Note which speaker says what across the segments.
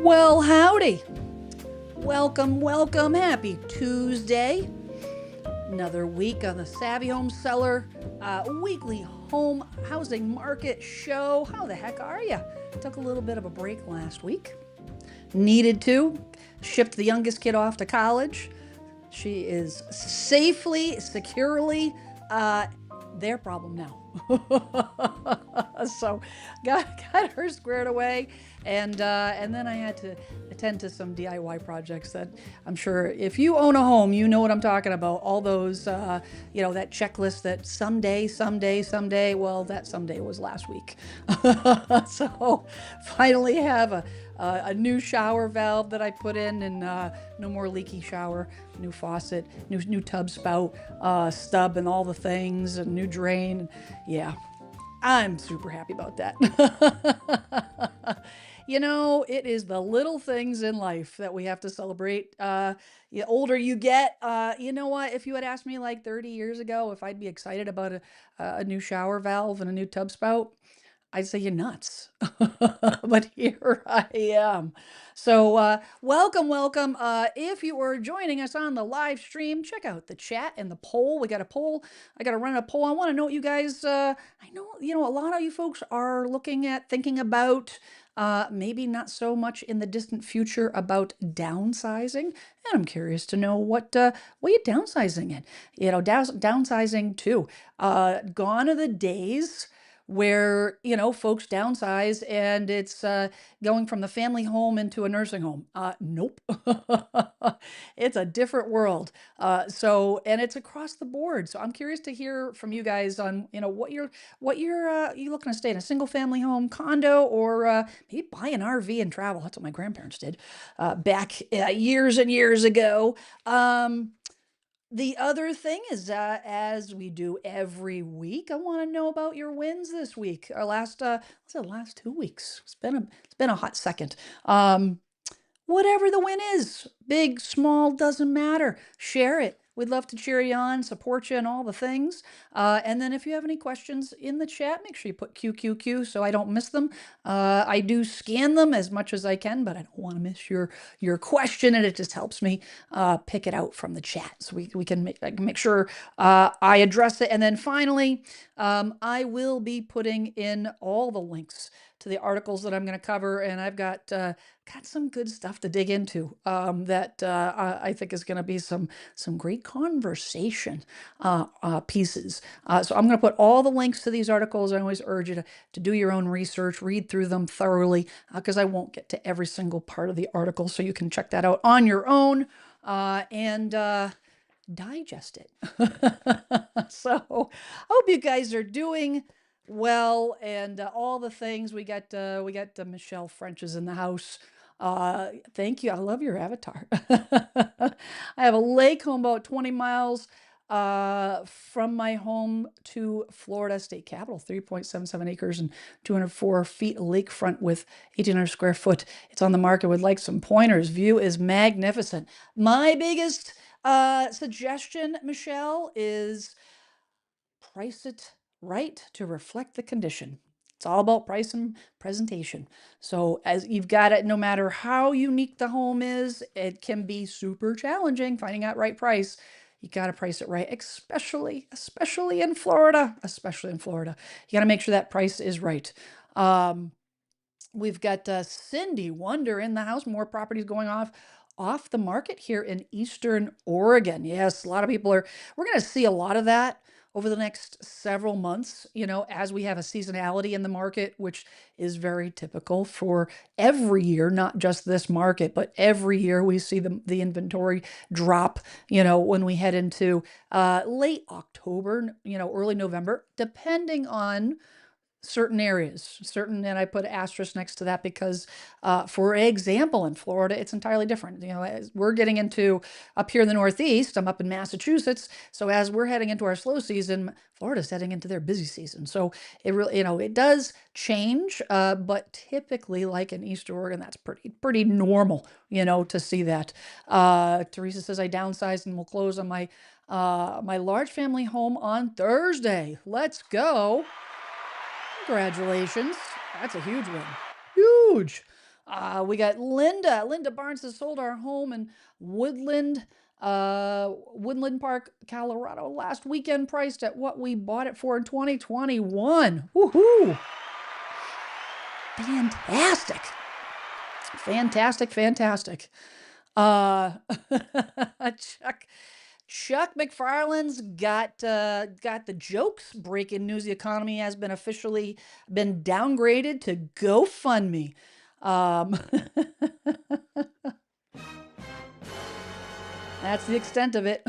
Speaker 1: Well, howdy. Welcome, welcome. Happy Tuesday. Another week on the Savvy Home Seller weekly home housing market show. How the heck are you? Took a little bit of a break last week. Needed to. Shipped the youngest kid off to college. She is safely, securely their problem now. So got her squared away, and then I had to attend to some DIY projects that I'm sure if you own a home, you know what I'm talking about. All those, that checklist that someday. Well, that someday was last week. So finally have a new shower valve that I put in, and no more leaky shower, new faucet, new tub spout, stub, and all the things, and new drain. Yeah, I'm super happy about that. It is the little things in life that we have to celebrate. The older you get, you know what? If you had asked me like 30 years ago if I'd be excited about a new shower valve and a new tub spout, I'd say you're nuts. But here I am. So, welcome, welcome. If you are joining us on the live stream, check out the chat and the poll. We got a poll. I got to run a poll. I want to know what you guys, I know, a lot of you folks are thinking about, maybe not so much in the distant future about downsizing. And I'm curious to know what you're downsizing in. Downsizing too. Gone are the days where folks downsize and it's going from the family home into a nursing home. Nope. It's a different world. And it's across the board. So I'm curious to hear from you guys on you looking to stay in a single family home, condo, or maybe buy an RV and travel. That's what my grandparents did back years and years ago. The other thing is, as we do every week, I want to know about your wins this week. Our last 2 weeks. It's been a hot second. Whatever the win is, big, small, doesn't matter. Share it. We'd love to cheer you on, support you, and all the things. And then if you have any questions in the chat, make sure you put QQQ so I don't miss them. I do scan them as much as I can, but I don't want to miss your question, and it just helps me pick it out from the chat so we can make sure I address it. And then finally, I will be putting in all the links to the articles that I'm going to cover, and I've got some good stuff to dig into that I think is going to be some great conversation pieces. So I'm going to put all the links to these articles. I always urge you to do your own research, read through them thoroughly, because I won't get to every single part of the article, so you can check that out on your own and digest it. So I hope you guys are doing well, and all the things. We got Michelle French is in the house. Thank you. I love your avatar. I have a lake home about 20 miles from my home to Florida State Capitol, 3.77 acres and 204 feet lakefront with 1,800 square foot. It's on the market. Would like some pointers. View is magnificent. My biggest suggestion, Michelle, is price it right to reflect the condition. It's all about price and presentation. So as you've got it, no matter how unique the home is, it can be super challenging finding out right price. You got to price it right, especially in Florida. Especially in Florida, you got to make sure that price is right. We've got Cindy Wonder in the house. More properties going off the market here in Eastern Oregon. Yes, a lot of people we're going to see a lot of that over the next several months, as we have a seasonality in the market, which is very typical for every year, not just this market, but every year we see the inventory drop, when we head into late October, early November, depending on certain areas, and I put asterisk next to that because, for example, in Florida, it's entirely different. As we're getting into up here in the Northeast, I'm up in Massachusetts. So as we're heading into our slow season, Florida's heading into their busy season. So it really, it does change, but typically, like in East Oregon, that's pretty normal, to see that. Teresa says I downsized and will close on my large family home on Thursday. Let's go. Congratulations. That's a huge win. Huge. We got Linda. Linda Barnes has sold our home in Woodland, Woodland Park, Colorado last weekend, priced at what we bought it for in 2021. Woohoo! Fantastic. Fantastic, fantastic. Uh, Chuck Chuck McFarlane's got the jokes. Breaking news: the economy has been officially been downgraded to GoFundMe. Um, That's the extent of it.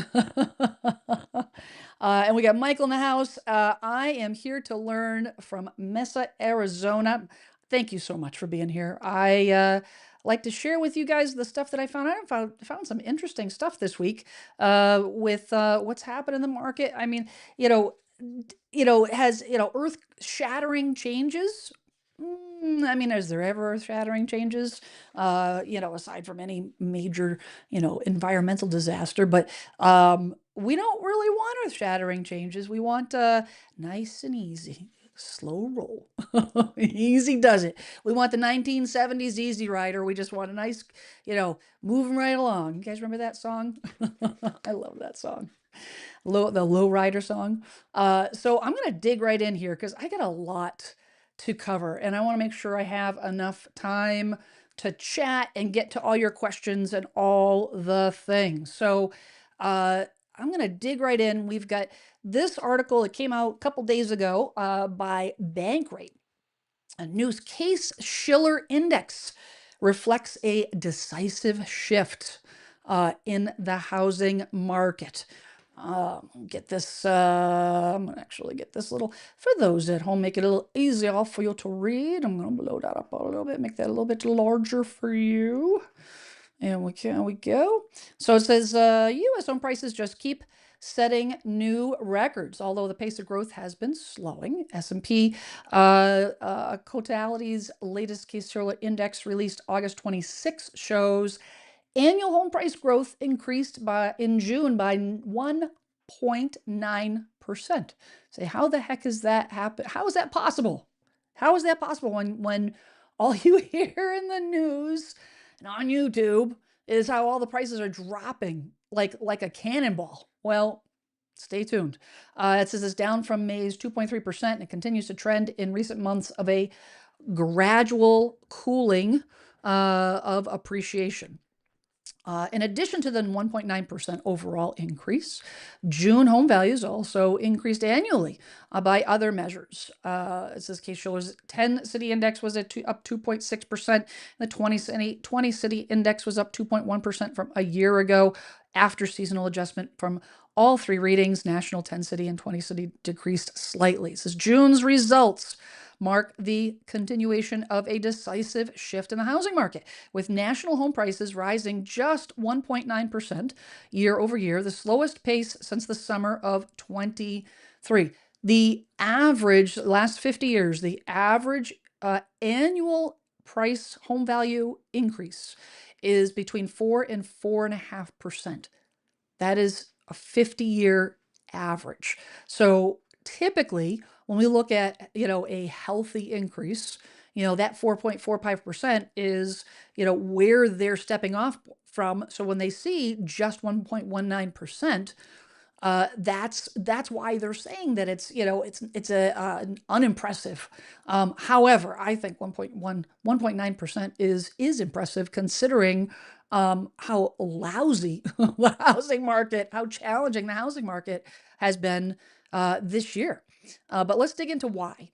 Speaker 1: And we got Michael in the house. I am here to learn from Mesa, Arizona. Thank you so much for being here. I like to share with you guys the stuff that I found. I found some interesting stuff this week with what's happened in the market. I mean, you know, has earth-shattering changes. I mean, is there ever earth-shattering changes? Aside from any major, environmental disaster, but we don't really want earth-shattering changes. We want nice and easy, slow roll, easy does it. We want the 1970s Easy Rider. We just want a nice, moving right along. You guys remember that song? I love that song. The low rider song. So I'm gonna dig right in here because I got a lot to cover, and I want to make sure I have enough time to chat and get to all your questions and all the things. So I'm gonna dig right in. We've got this article that came out a couple days ago by Bankrate. A news case Schiller Index reflects a decisive shift in the housing market. Get this, I'm gonna actually get this little, for those at home, make it a little easier for you to read. I'm gonna blow that up a little bit, make that a little bit larger for you. And we go. So it says U.S. home prices just keep setting new records, although the pace of growth has been slowing. S&P Cotality's latest Case-Shiller Index released August 26 shows annual home price growth increased in June by 1.9%. Say, how the heck is that happen? How is that possible? How is that possible when all you hear in the news and on YouTube is how all the prices are dropping like a cannonball? Well, stay tuned. It says it's down from May's 2.3%, and it continues to trend in recent months of a gradual cooling of appreciation. In addition to the 1.9% overall increase, June home values also increased annually by other measures. It says Case-Shiller's 10-city index was up 2.6%. The 20-city index was up 2.1% from a year ago after seasonal adjustment from all three readings. National 10-city and 20-city decreased slightly. It says June's results mark the continuation of a decisive shift in the housing market, with national home prices rising just 1.9% year over year, the slowest pace since the summer of 23. The average, last 50 years, the average annual price home value increase is between 4 and 4.5%. That is a 50-year average. So typically, when we look at, a healthy increase, that 4.45% is, where they're stepping off from. So when they see just 1.19%, that's why they're saying that it's an unimpressive. However, I think 1.9% is impressive considering how lousy the housing market, how challenging the housing market has been this year. But let's dig into why.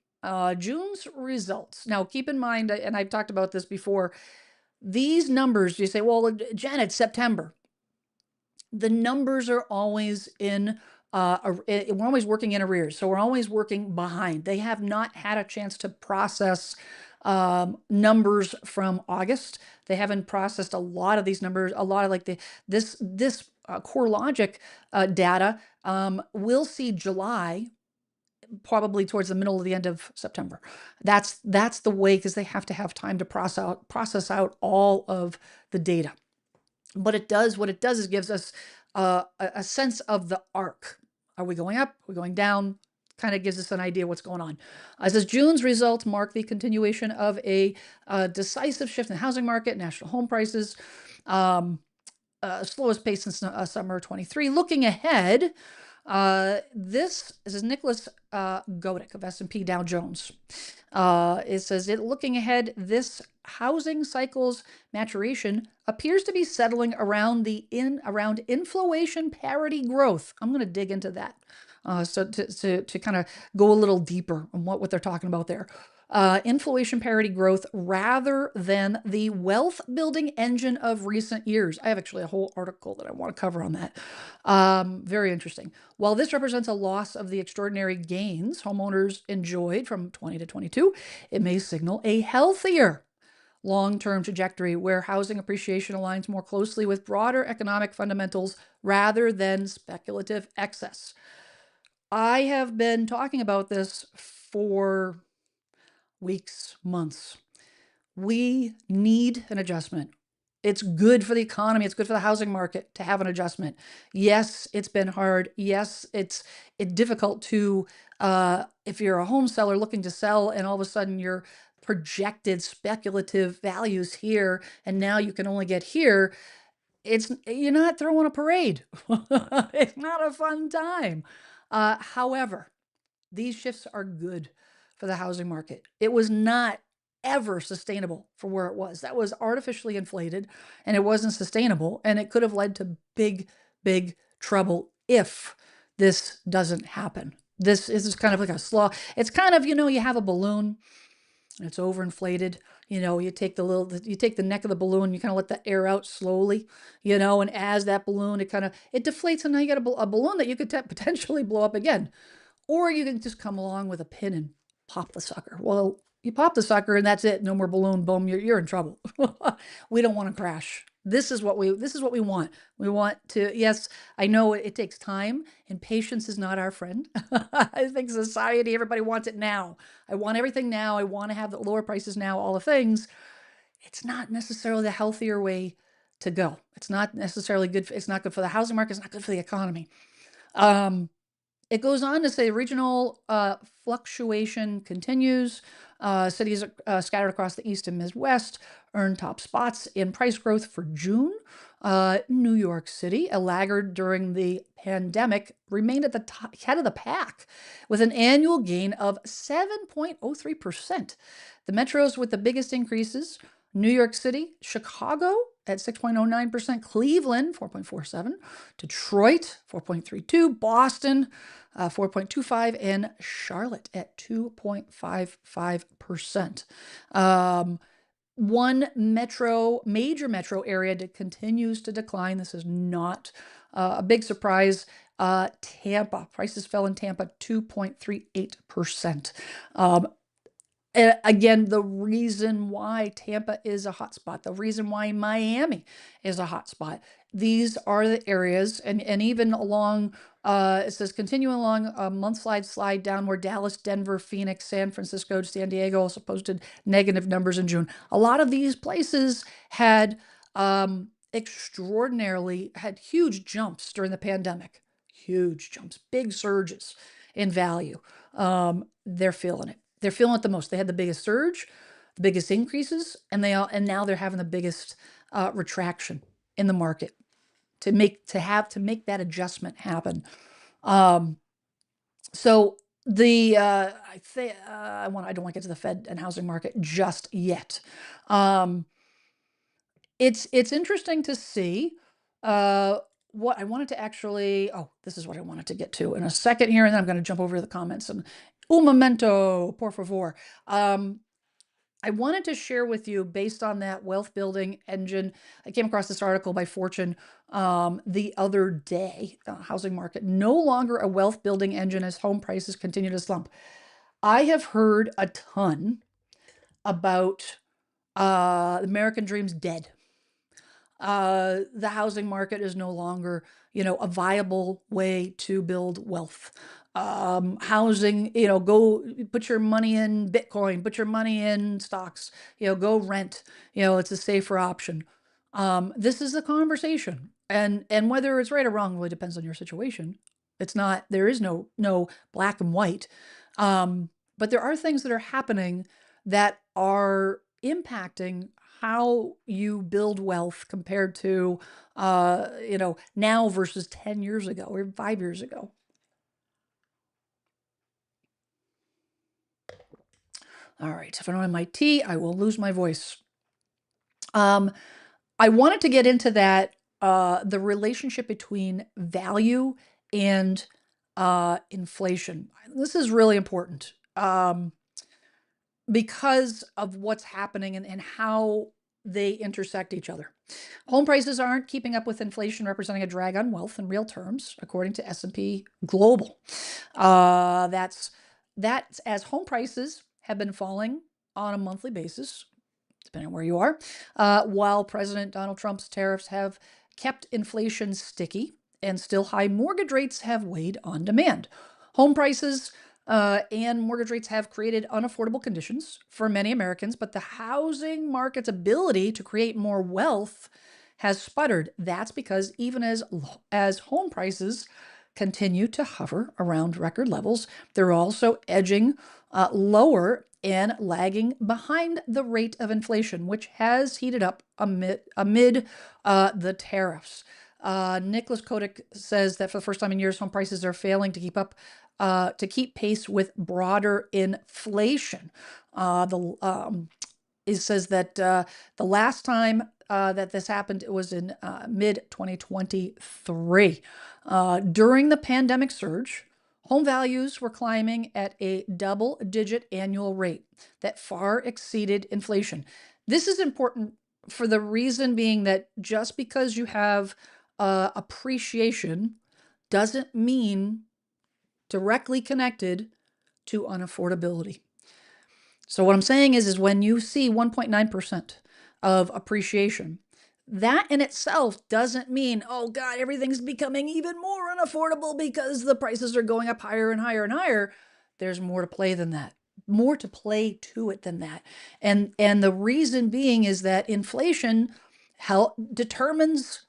Speaker 1: June's results. Now, keep in mind, and I've talked about this before, these numbers, you say, well, Jen, it's September. The numbers are always we're always working in arrears. So we're always working behind. They have not had a chance to process numbers from August. They haven't processed a lot of these numbers, a lot of this CoreLogic data. We'll see July probably towards the middle of the end of September. That's the way, because they have to have time to process out all of the data. But what it does is gives us a sense of the arc. Are we going up? Are we going down? kind of gives us an idea what's going on. It says June's results mark the continuation of a decisive shift in the housing market, national home prices. Slowest pace since summer 23. Looking ahead, this is Nicholas Godick of S&P Dow Jones. It says, looking ahead, this housing cycle's maturation appears to be settling around inflation parity growth. I'm going to dig into that. So to kind of go a little deeper on what they're talking about there. Inflation parity growth rather than the wealth building engine of recent years. I have actually a whole article that I want to cover on that. Very interesting. While this represents a loss of the extraordinary gains homeowners enjoyed from 20 to 22, it may signal a healthier long-term trajectory where housing appreciation aligns more closely with broader economic fundamentals rather than speculative excess. I have been talking about this for weeks, months. We need an adjustment. It's good for the economy. It's good for the housing market to have an adjustment. Yes, it's been hard. Yes, it's difficult to, if you're a home seller looking to sell and all of a sudden your projected speculative values here, and now you can only get here. You're not throwing a parade. It's not a fun time. However, these shifts are good for the housing market. It was not ever sustainable for where it was. That was artificially inflated and it wasn't sustainable. And it could have led to big, big trouble if this doesn't happen. This is kind of like a slaw. It's kind of, you have a balloon and it's overinflated. You take the neck of the balloon, you kind of let that air out slowly, and as that balloon, it deflates and now you got a balloon that you could potentially blow up again. Or you can just come along with a pin and pop the sucker. Well, you pop the sucker and that's it. No more balloon. Boom. You're in trouble. We don't want to crash. This is what we want. We want to, yes, I know it takes time and patience is not our friend. I think society, everybody wants it now. I want everything now. I want to have the lower prices now, all the things. It's not necessarily the healthier way to go. It's not necessarily good. It's not good for the housing market. It's not good for the economy. It goes on to say regional fluctuation continues. Cities scattered across the East and Midwest earn top spots in price growth for June. New York City, a laggard during the pandemic, remained at the head of the pack with an annual gain of 7.03%. The metros with the biggest increases: New York City, Chicago at 6.09%, Cleveland 4.47%, Detroit 4.32%, Boston 4.25%, and Charlotte at 2.55%. One major metro area that continues to decline. This is not a big surprise. Tampa, prices fell in Tampa 2.38%. Again, the reason why Tampa is a hotspot, the reason why Miami is a hotspot, these are the areas, and even along, it says continuing along a month slide downward, Dallas, Denver, Phoenix, San Francisco, San Diego also posted negative numbers in June. A lot of these places had had huge jumps during the pandemic, huge jumps, big surges in value. They're feeling it. They're feeling it the most. They had the biggest surge, the biggest increases, and now they're having the biggest retraction in the market to make that adjustment happen. So the I don't want to get to the Fed and housing market just yet. It's interesting to see what I wanted to actually. Oh, this is what I wanted to get to in a second here, and then I'm going to jump over to the comments and un momento, por favor. I wanted to share with you, based on that wealth building engine, I came across this article by Fortune the other day. Housing market no longer a wealth building engine as home prices continue to slump. I have heard a ton about the American dream's dead. The housing market is no longer, a viable way to build wealth. Housing, go put your money in Bitcoin, put your money in stocks, go rent, it's a safer option. This is the conversation. And whether it's right or wrong really depends on your situation. It's not, there is no black and white. But there are things that are happening that are impacting how you build wealth compared to now versus 10 years ago or 5 years ago. All right, if I don't have my tea, I will lose my voice. Um, I wanted to get into that, the relationship between value and inflation. This is really important, because of what's happening and how they intersect each other. Home prices aren't keeping up with inflation, representing a drag on wealth in real terms, according to S&P Global. That's as home prices have been falling on a monthly basis, depending on where you are, while President Donald Trump's tariffs have kept inflation sticky and still high mortgage rates have weighed on demand. Home prices and mortgage rates have created unaffordable conditions for many Americans, but the housing market's ability to create more wealth has sputtered. That's because even as home prices continue to hover around record levels, they're also edging lower and lagging behind the rate of inflation, which has heated up amid the tariffs. Nicholas Kodak says that for the first time in years, home prices are failing to keep pace with broader inflation. It says that the last time that this happened, it was in mid 2023. During the pandemic surge, home values were climbing at a double-digit annual rate that far exceeded inflation. This is important for the reason being that just because you have appreciation doesn't mean directly connected to unaffordability. So what I'm saying is when you see 1.9% of appreciation, that in itself doesn't mean, oh God, everything's becoming even more unaffordable because the prices are going up higher and higher and higher. There's more to play than that. More to play to it than that. And the reason being is that inflation determines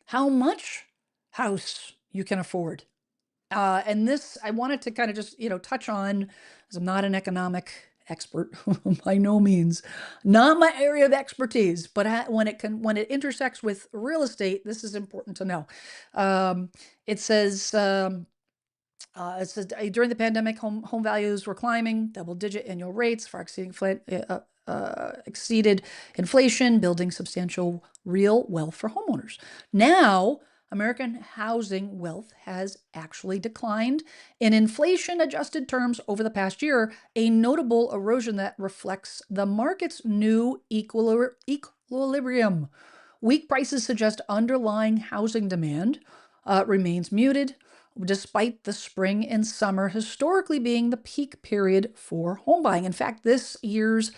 Speaker 1: how much house you can afford. And this I wanted to kind of just, touch on, as I'm not an economic expert by no means, not my area of expertise, but when it intersects with real estate, this is important to know. Um, it says during the pandemic, home values were climbing, double-digit annual rates, far exceeded inflation, building substantial real wealth for homeowners. Now, American housing wealth has actually declined in inflation-adjusted terms over the past year, a notable erosion that reflects the market's new equilibrium. Weak prices suggest underlying housing demand remains muted, despite the spring and summer historically being the peak period for home buying. In fact, this year's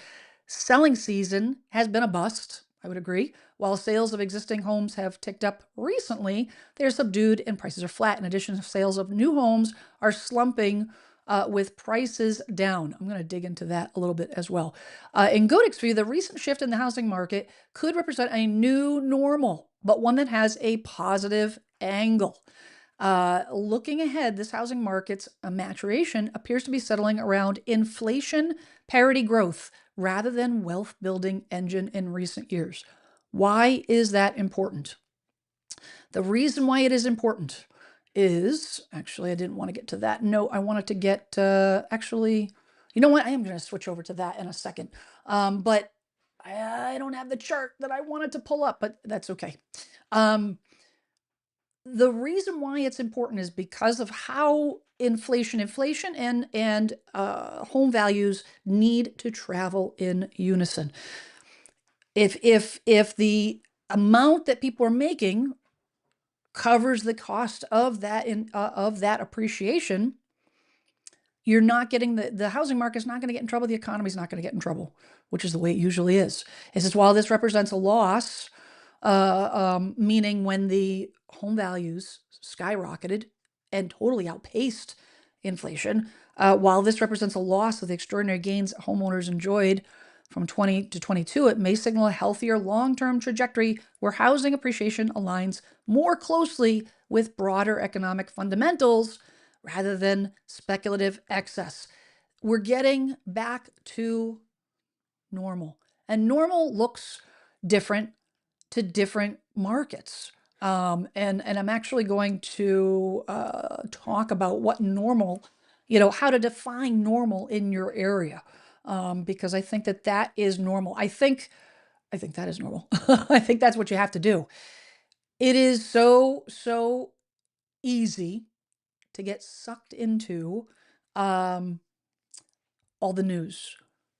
Speaker 1: selling season has been a bust, I would agree. While sales of existing homes have ticked up recently, they're subdued and prices are flat. In addition, sales of new homes are slumping with prices down. I'm going to dig into that a little bit as well. In Godek's view, the recent shift in the housing market could represent a new normal, but one that has a positive angle. Looking ahead, this housing market's maturation appears to be settling around inflation parity growth rather than wealth building engine in recent years. Why is that important? The reason why it is important is, actually, I didn't want to get to that. No, I wanted to get, actually, you know what? I am going to switch over to that in a second. But I don't have the chart that I wanted to pull up, but that's okay. The reason why it's important is because of how inflation and home values need to travel in unison. If the amount that people are making covers the cost of that appreciation, you're not getting the housing market's not going to get in trouble. The economy's not going to get in trouble, which is the way it usually is. It says while this represents a loss, meaning when the home values skyrocketed and totally outpaced inflation, while this represents a loss of the extraordinary gains homeowners enjoyed from 20 to 22, it may signal a healthier long-term trajectory where housing appreciation aligns more closely with broader economic fundamentals rather than speculative excess. We're getting back to normal, and normal looks different to different markets. And I'm actually going to talk about what normal, how to define normal in your area, because I think that is normal. I think that is normal. I think that's what you have to do. It is so easy to get sucked into um, all the news,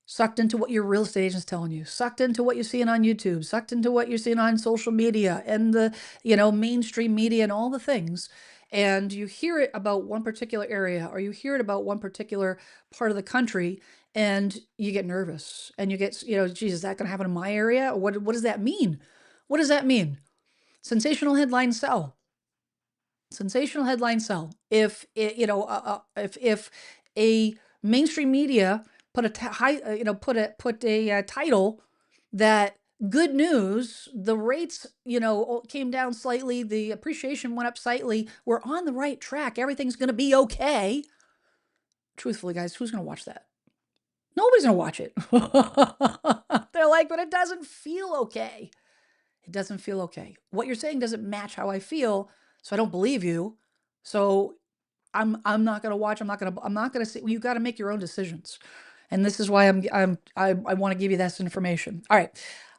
Speaker 1: sucked into what your real estate agent's telling you, sucked into what you're seeing on YouTube, sucked into what you're seeing on social media and the, mainstream media and all the things. And you hear it about one particular area, or you hear it about one particular part of the country, and you get nervous and you get, geez, is that going to happen in my area? What does that mean? What does that mean? Sensational headlines sell. Sensational headlines sell. If a mainstream media put a title that good news, the rates, came down slightly, the appreciation went up slightly, we're on the right track, everything's going to be okay. Truthfully, guys, who's going to watch that? Nobody's going to watch it. They're like, but it doesn't feel okay. It doesn't feel okay. What you're saying doesn't match how I feel, so I don't believe you. So I'm not gonna watch. I'm not gonna see. You got to make your own decisions, and this is why I want to give you this information. All right,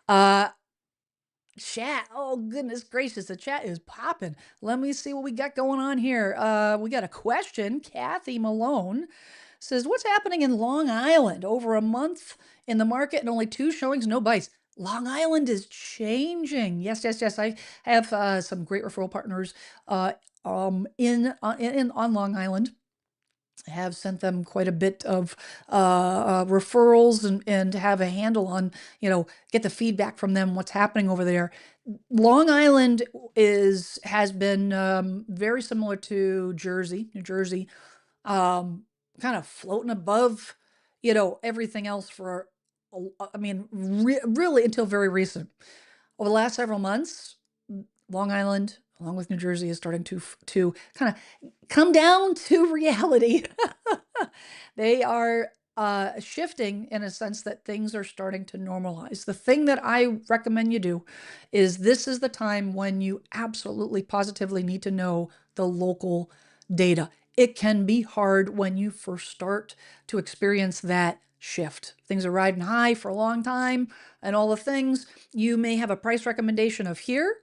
Speaker 1: uh, chat. Oh goodness gracious, the chat is popping. Let me see what we got going on here. We got a question. Kathy Malone says, "What's happening in Long Island? Over a month in the market and only 2 showings, no bites." Long Island is changing. Yes, yes, yes. I have some great referral partners in on Long Island. I have sent them quite a bit of referrals and have a handle on, get the feedback from them, what's happening over there. Long Island has been very similar to New Jersey, kind of floating above, everything else for, I mean, really until very recent. Over the last several months, Long Island, along with New Jersey, is starting to kind of come down to reality. They are shifting in a sense that things are starting to normalize. The thing that I recommend you do is this is the time when you absolutely positively need to know the local data. It can be hard when you first start to experience that shift. Things are riding high for a long time and all the things. You may have a price recommendation of here,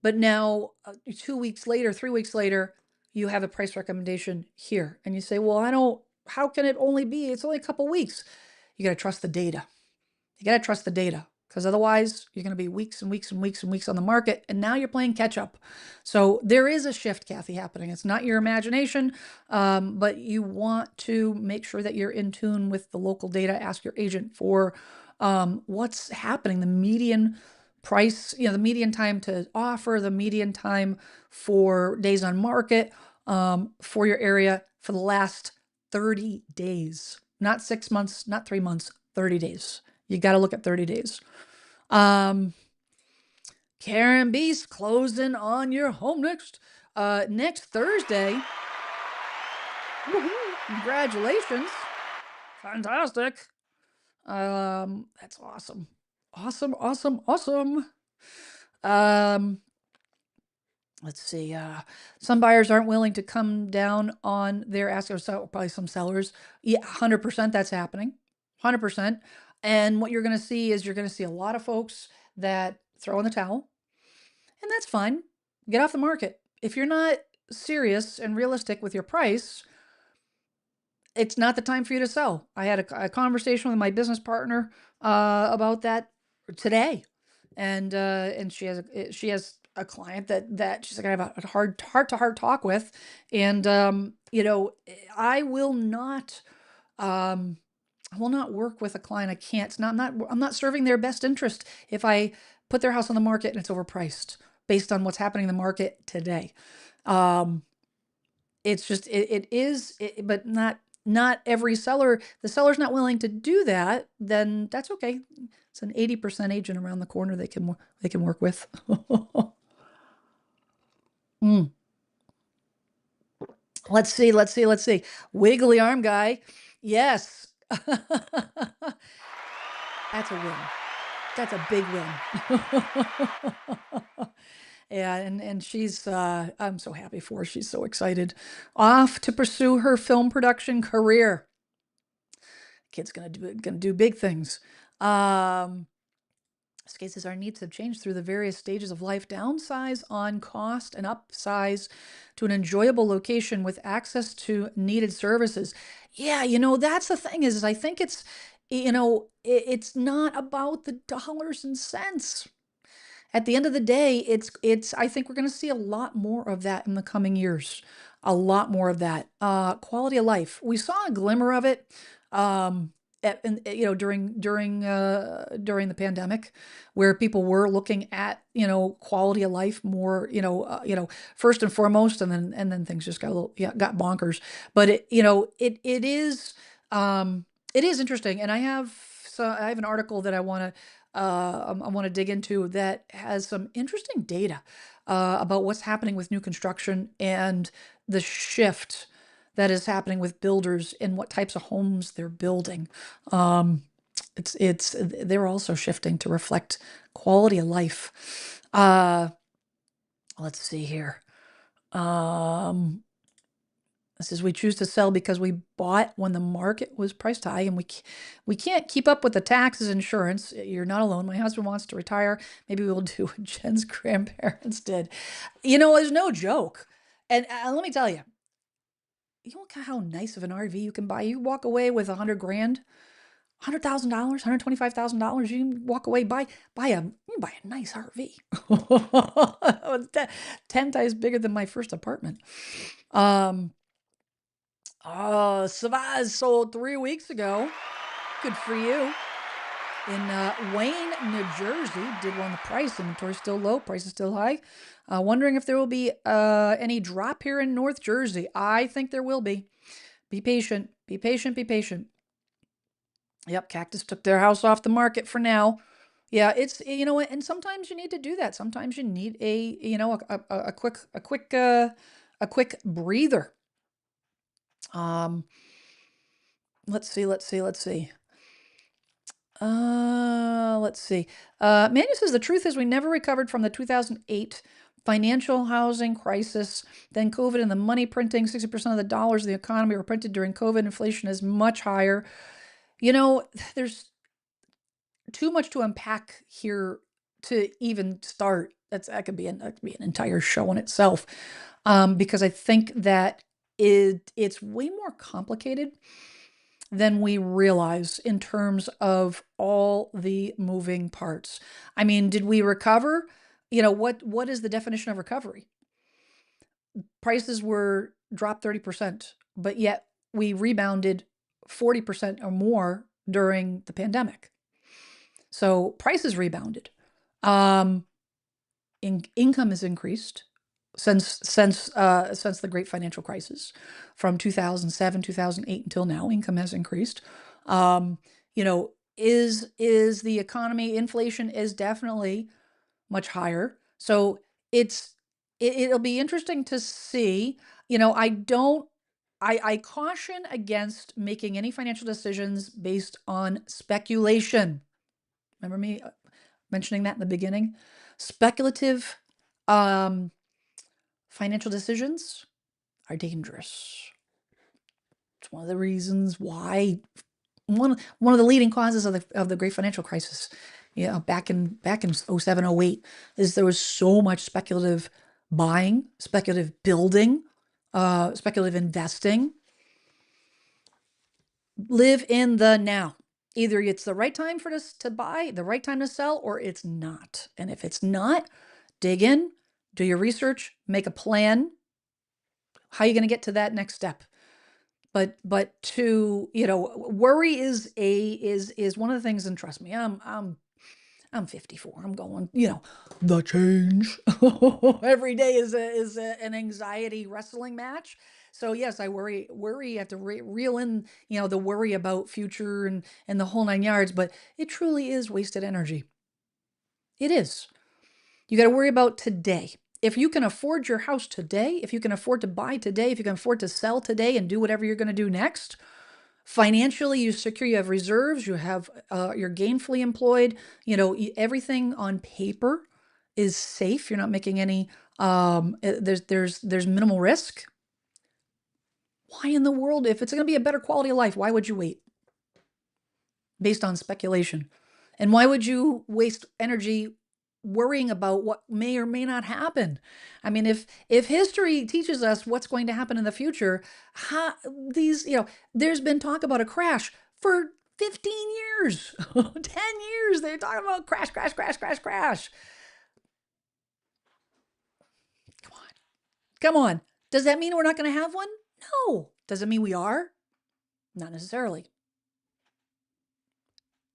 Speaker 1: but now 2 weeks later, 3 weeks later, you have a price recommendation here. And you say, well, how can it only be? It's only a couple weeks. You got to trust the data. You got to trust the data, because otherwise you're going to be weeks and weeks and weeks and weeks on the market, and now you're playing catch up. So there is a shift, Kathy, happening. It's not your imagination, but you want to make sure that you're in tune with the local data. Ask your agent for what's happening, the median price, the median time to offer, the median time for days on market for your area for the last 30 days, not 6 months, not 3 months, 30 days. You got to look at 30 days. Karen Beast closing on your home next Thursday. Woohoo! Congratulations. Fantastic. That's awesome. Awesome, awesome, awesome. Let's see. Some buyers aren't willing to come down on their asking, so probably some sellers. Yeah, 100% that's happening. 100%. And what you're going to see is you're going to see a lot of folks that throw in the towel, and that's fine. Get off the market. If you're not serious and realistic with your price, it's not the time for you to sell. I had a conversation with my business partner about that today, and she has a client that she's like, I have a heart to heart talk with, and I will not work with a client. I can't. It's not I'm not serving their best interest if I put their house on the market and it's overpriced based on what's happening in the market today. It's just it is, but not every seller. The seller's not willing to do that, then that's okay. It's an 80% agent around the corner they can work with. Mm. Let's see. Wiggly arm guy. Yes. That's a win. That's a big win. Yeah, and she's I'm so happy for her. She's so excited. Off to pursue her film production career. Kid's gonna do big things. Um Skate says our needs have changed through the various stages of life. Downsize on cost and upsize to an enjoyable location with access to needed services. Yeah, that's the thing is I think it's not about the dollars and cents. At the end of the day, it's I think we're going to see a lot more of that in the coming years. A lot more of that. Quality of life. We saw a glimmer of it during the pandemic, where people were looking at, quality of life more, first and foremost, and then things just got a little, yeah, got bonkers. But it is interesting, and I have an article that I want to dig into that has some interesting data about what's happening with new construction and the shift that is happening with builders and what types of homes they're building. Um, they're also shifting to reflect quality of life. Let's see here. Um, This is we choose to sell because we bought when the market was priced high, and we can't keep up with the taxes, insurance. You're not alone. My husband wants to retire. Maybe we'll do what Jen's grandparents did. There's no joke. And let me tell you, look at how nice of an RV you can buy. You walk away with 100 grand, $100,000, $125,000. You can walk away buy a nice RV. It's 10 times bigger than my first apartment. Um, Oh, Savaz sold 3 weeks ago. Good for you. In Wayne, New Jersey, did well on the price. Inventory still low, price is still high. Wondering if there will be any drop here in North Jersey. I think there will be. Be patient. Be patient. Be patient. Yep, Cactus took their house off the market for now. Yeah, it's and sometimes you need to do that. Sometimes you need a quick breather. Um, let's see. Let's see. Manu says the truth is we never recovered from the 2008 financial housing crisis, then COVID and the money printing. 60% of the dollars of the economy were printed during COVID. Inflation is much higher. There's too much to unpack here to even start. That could be an entire show in itself, because I think that it's way more complicated than we realize in terms of all the moving parts. I mean, did we recover? What is the definition of recovery? Prices were dropped 30%, but yet we rebounded 40% or more during the pandemic. So prices rebounded. Um, Income has increased since the great financial crisis from 2007, 2008 until now. Income has increased. Um, is the economy, inflation is definitely much higher. So it'll be interesting to see. I caution against making any financial decisions based on speculation. Remember me mentioning that in the beginning? Speculative um, financial decisions are dangerous. It's one of the reasons why one of the leading causes of the great financial crisis, back in 07, 08, is there was so much speculative buying, speculative building, speculative investing. Live in the now. Either it's the right time for us to buy, the right time to sell, or it's not. And if it's not, dig in, do your research, make a plan. How are you going to get to that next step? But to worry is one of the things, and trust me, I'm 54. I'm going, the change. Every day is an anxiety wrestling match. So yes, I worry. You have to reel in, the worry about future and the whole 9 yards. But it truly is wasted energy. It is. You got to worry about today. If you can afford your house today, if you can afford to buy today, if you can afford to sell today and do whatever you're going to do next, financially you secure, you have reserves, you have you're gainfully employed, everything on paper is safe. You're not making any there's minimal risk. Why in the world, if it's going to be a better quality of life, why would you wait based on speculation? And why would you waste energy worrying about what may or may not happen? I mean, if history teaches us what's going to happen in the future, how, these, there's been talk about a crash for 15 years, 10 years. They're talking about crash, crash, crash, crash, crash. Come on. Come on. Does that mean we're not going to have one? No. Does it mean we are? Not necessarily.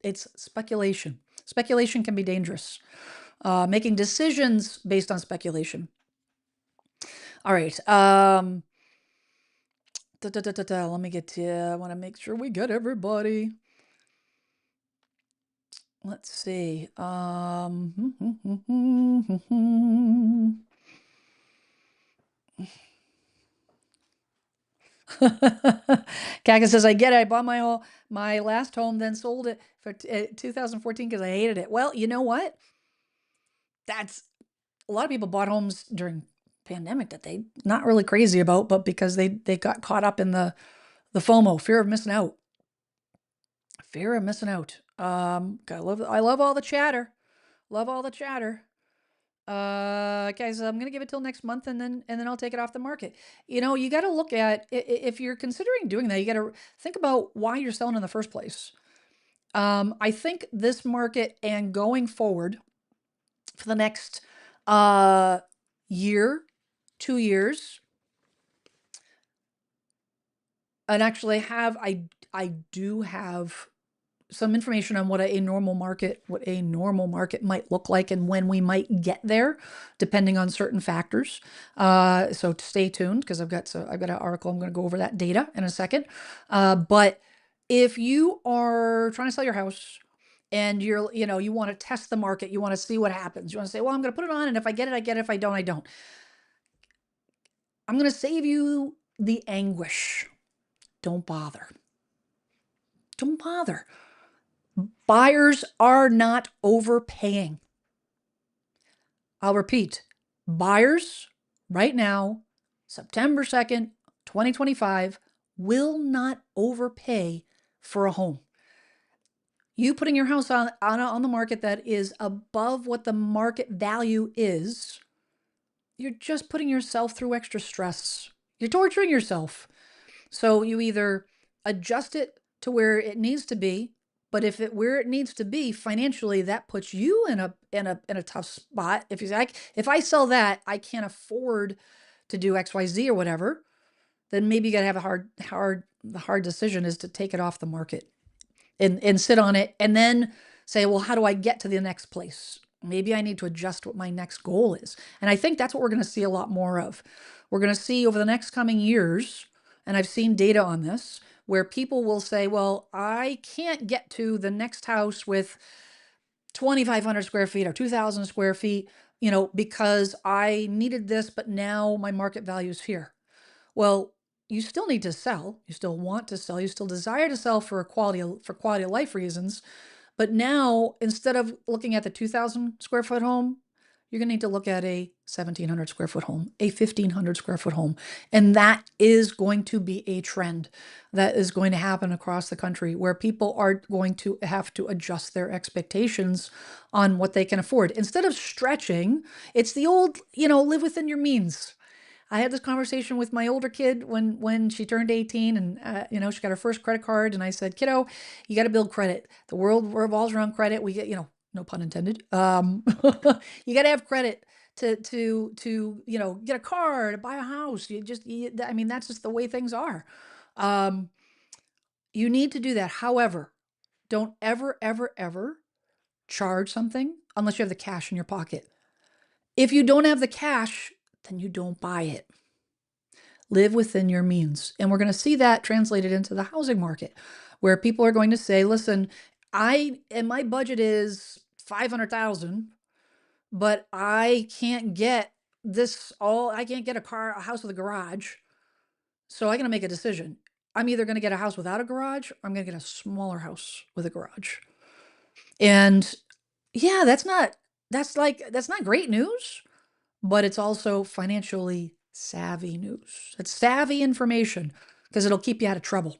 Speaker 1: It's speculation. Speculation can be dangerous. Making decisions based on speculation. All right. Let me get to. I want to make sure we get everybody. Let's see. Cactus says, I get it. I bought my last home, then sold it for 2014 because I hated it. Well, you know what? That's a lot of people bought homes during pandemic that they not really crazy about, but because they got caught up in the FOMO, fear of missing out. Fear of missing out. I love all the chatter. Love all the chatter. Guys, I'm gonna give it till next month, and then I'll take it off the market. You got to look at, if you're considering doing that, you got to think about why you're selling in the first place. I think this market and going forward for the next year, 2 years, and actually I do have some information on what a normal market might look like and when we might get there, depending on certain factors. So stay tuned, because I've got an article. I'm going to go over that data in a second. But if you are trying to sell your house and you want to test the market, you want to see what happens. You want to say, well, I'm going to put it on, and if I get it, I get it. If I don't, I don't. I'm going to save you the anguish. Don't bother. Don't bother. Buyers are not overpaying. I'll repeat, buyers right now, September 2nd, 2025, will not overpay for a home. You putting your house on the market that is above what the market value is, you're just putting yourself through extra stress. You're torturing yourself. So you either adjust it to where it needs to be, but where it needs to be financially, that puts you in a tough spot. If you say, if I sell that, I can't afford to do XYZ or whatever, then maybe you got to have the hard decision is to take it off the market and sit on it, and then say, well, how do I get to the next place? Maybe I need to adjust what my next goal is. And I think that's what we're going to see a lot more of. We're going to see over the next coming years, and I've seen data on this, where people will say, well, I can't get to the next house with 2,500 square feet or 2,000 square feet, because I needed this, but now my market value is here. Well, you still need to sell. You still want to sell. You still desire to sell for quality of life reasons. But now, instead of looking at the 2,000 square foot home, you're going to need to look at a 1,700 square foot home, a 1,500 square foot home. And that is going to be a trend that is going to happen across the country, where people are going to have to adjust their expectations on what they can afford. Instead of stretching, it's the old, live within your means. I had this conversation with my older kid when she turned 18, and she got her first credit card, and I said, kiddo, you got to build credit. The world revolves around credit. We get, no pun intended. You got to have credit to get a car, to buy a house. That's just the way things are. You need to do that. However, don't ever, ever, ever charge something unless you have the cash in your pocket. If you don't have the cash, then you don't buy it. Live within your means. And we're going to see that translated into the housing market, where people are going to say, listen, my budget is 500,000, but I can't get I can't get a house with a garage, so I gotta make a decision. I'm either gonna get a house without a garage, or I'm gonna get a smaller house with a garage. And yeah, that's not great news, but it's also financially savvy news. It's savvy information because it'll keep you out of trouble.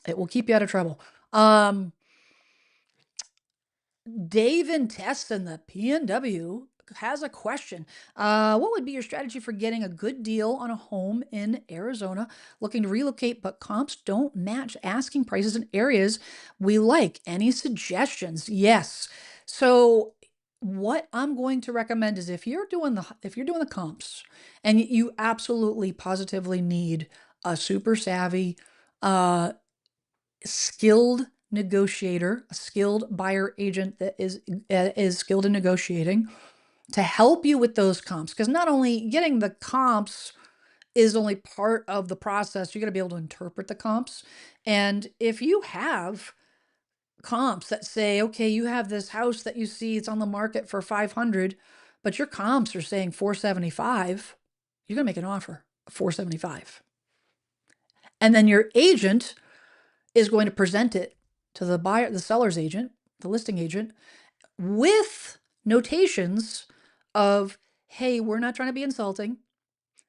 Speaker 1: It will keep you out of trouble. Um, Dave in Test in the PNW has a question. What would be your strategy for getting a good deal on a home in Arizona? Looking to relocate, but comps don't match asking prices in areas we like. Any suggestions? Yes. So what I'm going to recommend is if you're doing the comps and you absolutely positively need a super savvy uh skilled negotiator, a skilled buyer agent that is skilled in negotiating to help you with those comps. Because not only getting the comps is only part of the process, you got to be able to interpret the comps. And if you have comps that say, okay, you have this house that you see it's on the market for 500, but your comps are saying 475, you're gonna make an offer of 475, and then your agent is going to present it to the seller's agent, the listing agent, with notations of, hey, we're not trying to be insulting,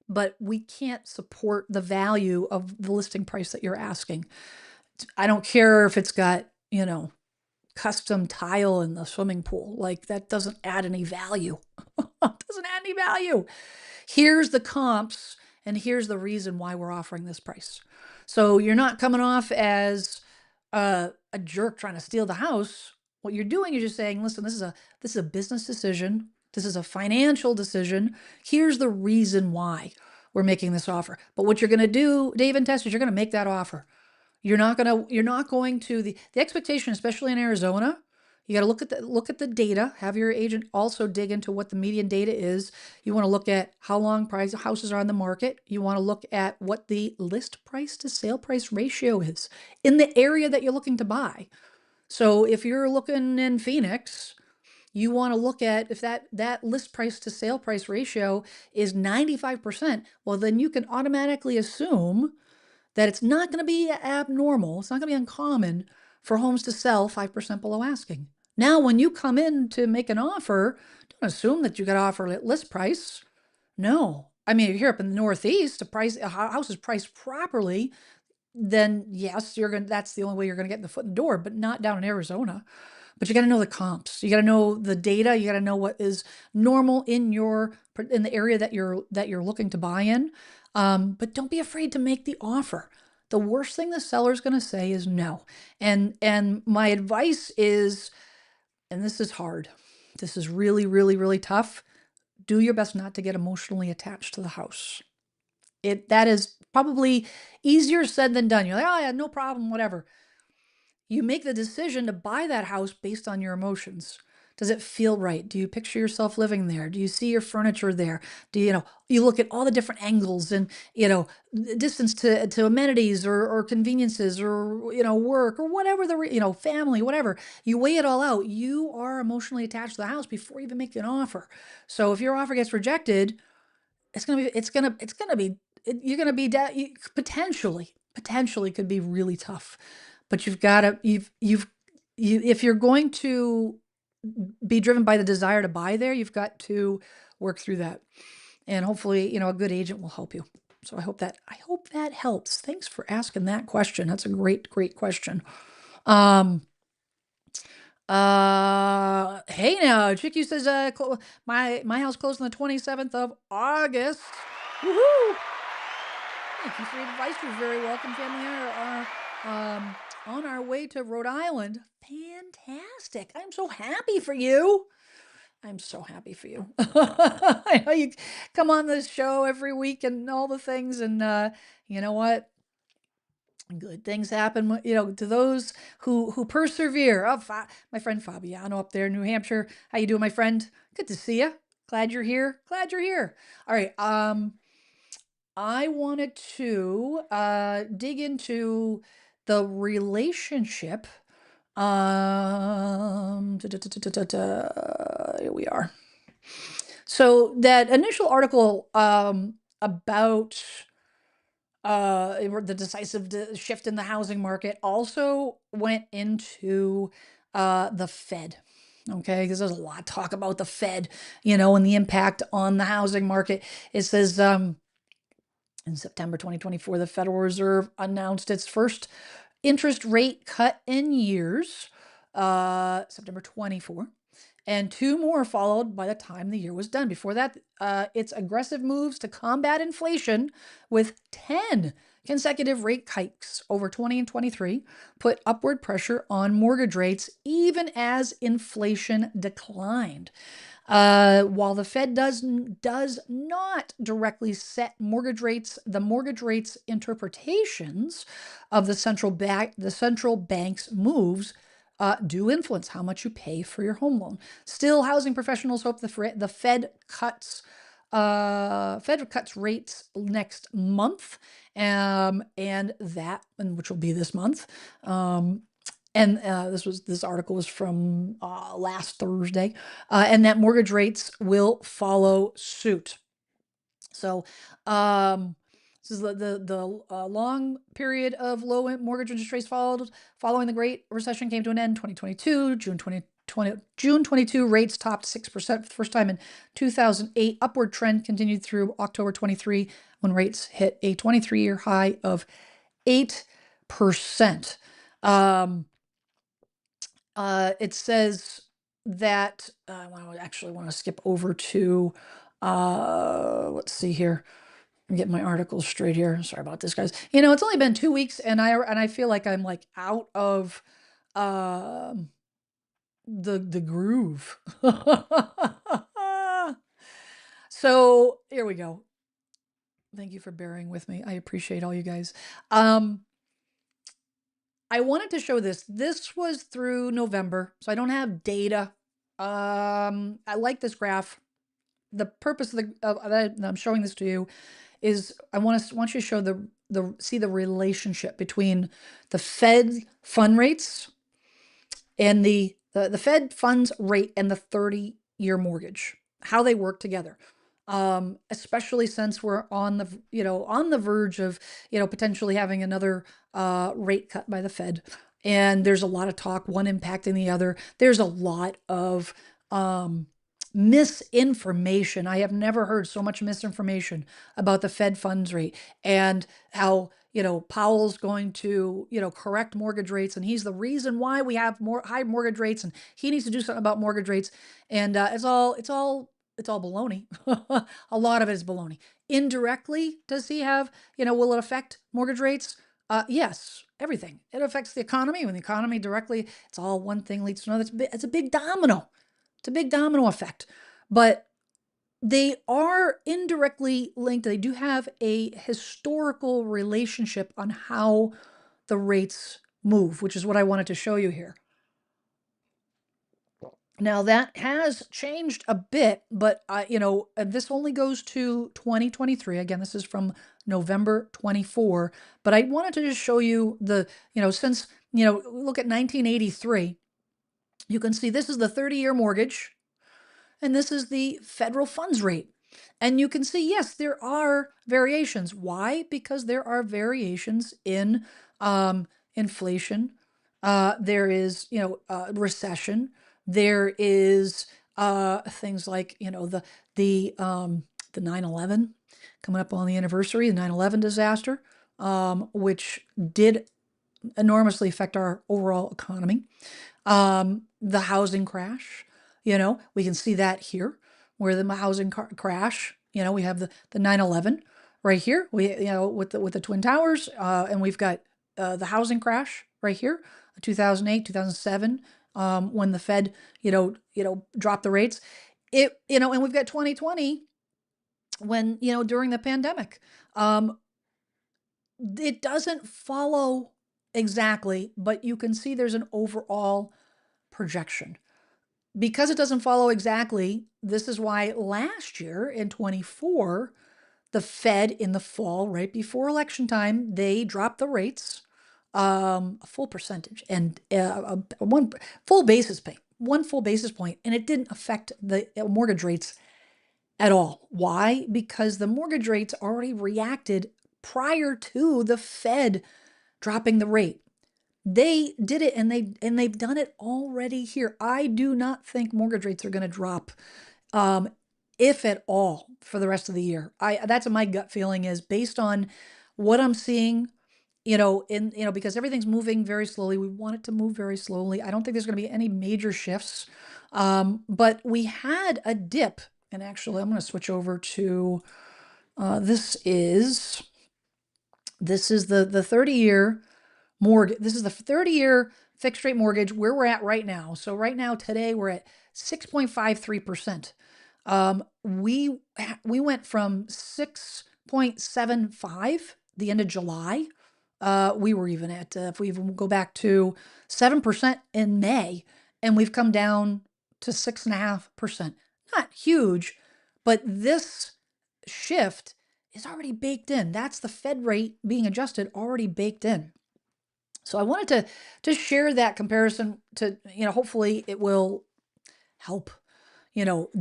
Speaker 1: but we can't support the value of the listing price that you're asking. I don't care if it's got, custom tile in the swimming pool. Like that doesn't add any value. Doesn't add any value. Here's the comps and here's the reason why we're offering this price. So you're not coming off as a jerk trying to steal the house. What you're doing is you're saying, listen, this is a business decision. This is a financial decision. Here's the reason why we're making this offer. But what you're going to do, Dave and Tess, is you're going to make that offer. You're not going to the expectation, especially in Arizona. You got to look at the data. Have your agent also dig into what the median data is. You want to look at how long houses are on the market. You want to look at what the list price to sale price ratio is in the area that you're looking to buy. So if you're looking in Phoenix, you want to look at if that list price to sale price ratio is 95%. Well, then you can automatically assume that it's not going to be abnormal, it's not going to be uncommon for homes to sell 5% below asking. Now, when you come in to make an offer, don't assume that you got to offer at list price. No. I mean, if you're here up in the Northeast, a house is priced properly, then yes, that's the only way you're going to get the foot in the door, but not down in Arizona. But you got to know the comps. You got to know the data. You got to know what is normal in the area that you're looking to buy in. But don't be afraid to make the offer. The worst thing the seller's going to say is no. And my advice is, and this is hard. This is really, really, really tough. Do your best not to get emotionally attached to the house. That is probably easier said than done. You're like, oh yeah, no problem, whatever. You make the decision to buy that house based on your emotions. Does it feel right? Do you picture yourself living there? Do you see your furniture there? Do you look at all the different angles and, distance to amenities or conveniences or, work or whatever family, whatever. You weigh it all out. You are emotionally attached to the house before you even make an offer. So if your offer gets rejected, you're gonna be potentially could be really tough, but if you're going to be driven by the desire to buy there, you've got to work through that, and hopefully, a good agent will help you. So I hope that helps. Thanks for asking that question. That's a great question. Um, hey now, Chicky says, my house closed on the 27th of August. Woohoo! Thank you for your advice. You're very welcome, family. On our way to Rhode Island. Fantastic. I'm so happy for you. I'm so happy for you. I know you come on this show every week and all the things, and you know what? Good things happen, to those who persevere. Oh, my friend Fabiano up there in New Hampshire. How you doing, my friend? Good to see you. Glad you're here. Glad you're here. All right. I wanted to dig into the relationship. Here we are. So that initial article about the decisive shift in the housing market also went into the Fed. Okay, because there's a lot of talk about the Fed, and the impact on the housing market. It says in September 2024, the Federal Reserve announced its first interest rate cut in years, September 24, and two more followed by the time the year was done. Before that, its aggressive moves to combat inflation with 10 consecutive rate hikes over 20 and 23 put upward pressure on mortgage rates even as inflation declined. While the Fed does not directly set mortgage rates, the mortgage rates interpretations of the central bank's moves do influence how much you pay for your home loan. Still, housing professionals hope the Fed cuts rates next month, which will be this month. And this article was from last Thursday, and that mortgage rates will follow suit. So, this is the long period of low mortgage interest rates following the Great Recession came to an end. 2022, June 22 rates topped 6% for the first time in 2008. Upward trend continued through October 23 when rates hit a 23-year high of 8%. It says that I actually want to skip over to, let's see here. I'm getting my articles straight here. Sorry about this, guys. It's only been 2 weeks, and I feel like I'm like out of the groove. So here we go. Thank you for bearing with me. I appreciate all you guys. I wanted to show this. This was through November, so I don't have data. I like this graph. The purpose of that I'm showing this to you is I want you to show see the relationship between the Fed fund rates and the Fed funds rate and the 30-year mortgage, how they work together. Especially since we're on the verge of, potentially having another rate cut by the Fed. And there's a lot of talk, one impacting the other. There's a lot of misinformation. I have never heard so much misinformation about the Fed funds rate and how, Powell's going to, correct mortgage rates, and he's the reason why we have more high mortgage rates, and he needs to do something about mortgage rates. And it's all baloney. A lot of it is baloney. Indirectly, does he have, will it affect mortgage rates? Yes, everything. It affects the economy. When the economy directly, it's all one thing leads to another. It's a big domino. It's a big domino effect. But they are indirectly linked. They do have a historical relationship on how the rates move, which is what I wanted to show you here. Now that has changed a bit, but this only goes to 2023. Again, this is from November 24, but I wanted to just show you since, look at 1983, you can see this is the 30-year mortgage, and this is the federal funds rate. And you can see, yes, there are variations. Why? Because there are variations in inflation. There is, recession. There is things like, the 9/11 coming up on the anniversary, the 9/11 disaster, which did enormously affect our overall economy. The housing crash, we can see that here, where the housing crash, we have the 9/11 right here, with the Twin Towers, and we've got the housing crash right here, 2008, 2007, when the Fed, dropped the rates. And we've got 2020 when, during the pandemic. It doesn't follow exactly, but you can see there's an overall projection. Because it doesn't follow exactly, this is why last year in 24, the Fed in the fall, right before election time, they dropped the rates a full percentage and one full basis point, and it didn't affect the mortgage rates at all. Why? Because the mortgage rates already reacted prior to the Fed dropping the rate. They did it, and they've done it already here. I do not think mortgage rates are going to drop, um, if at all, for the rest of the year. I That's what my gut feeling is based on what I'm seeing. Because everything's moving very slowly. We want it to move very slowly. I don't think there's going to be any major shifts. But we had a dip, and actually, I'm going to switch over to this is the 30-year mortgage. This is the 30-year fixed rate mortgage where we're at right now. So right now, today, we're at 6.53%. We went from 6.75 the end of July. We were even at, if we even go back to 7% in May, and we've come down to 6.5%. Not huge, but this shift is already baked in. That's the Fed rate being adjusted, already baked in. So I wanted to share that comparison to, hopefully it will help,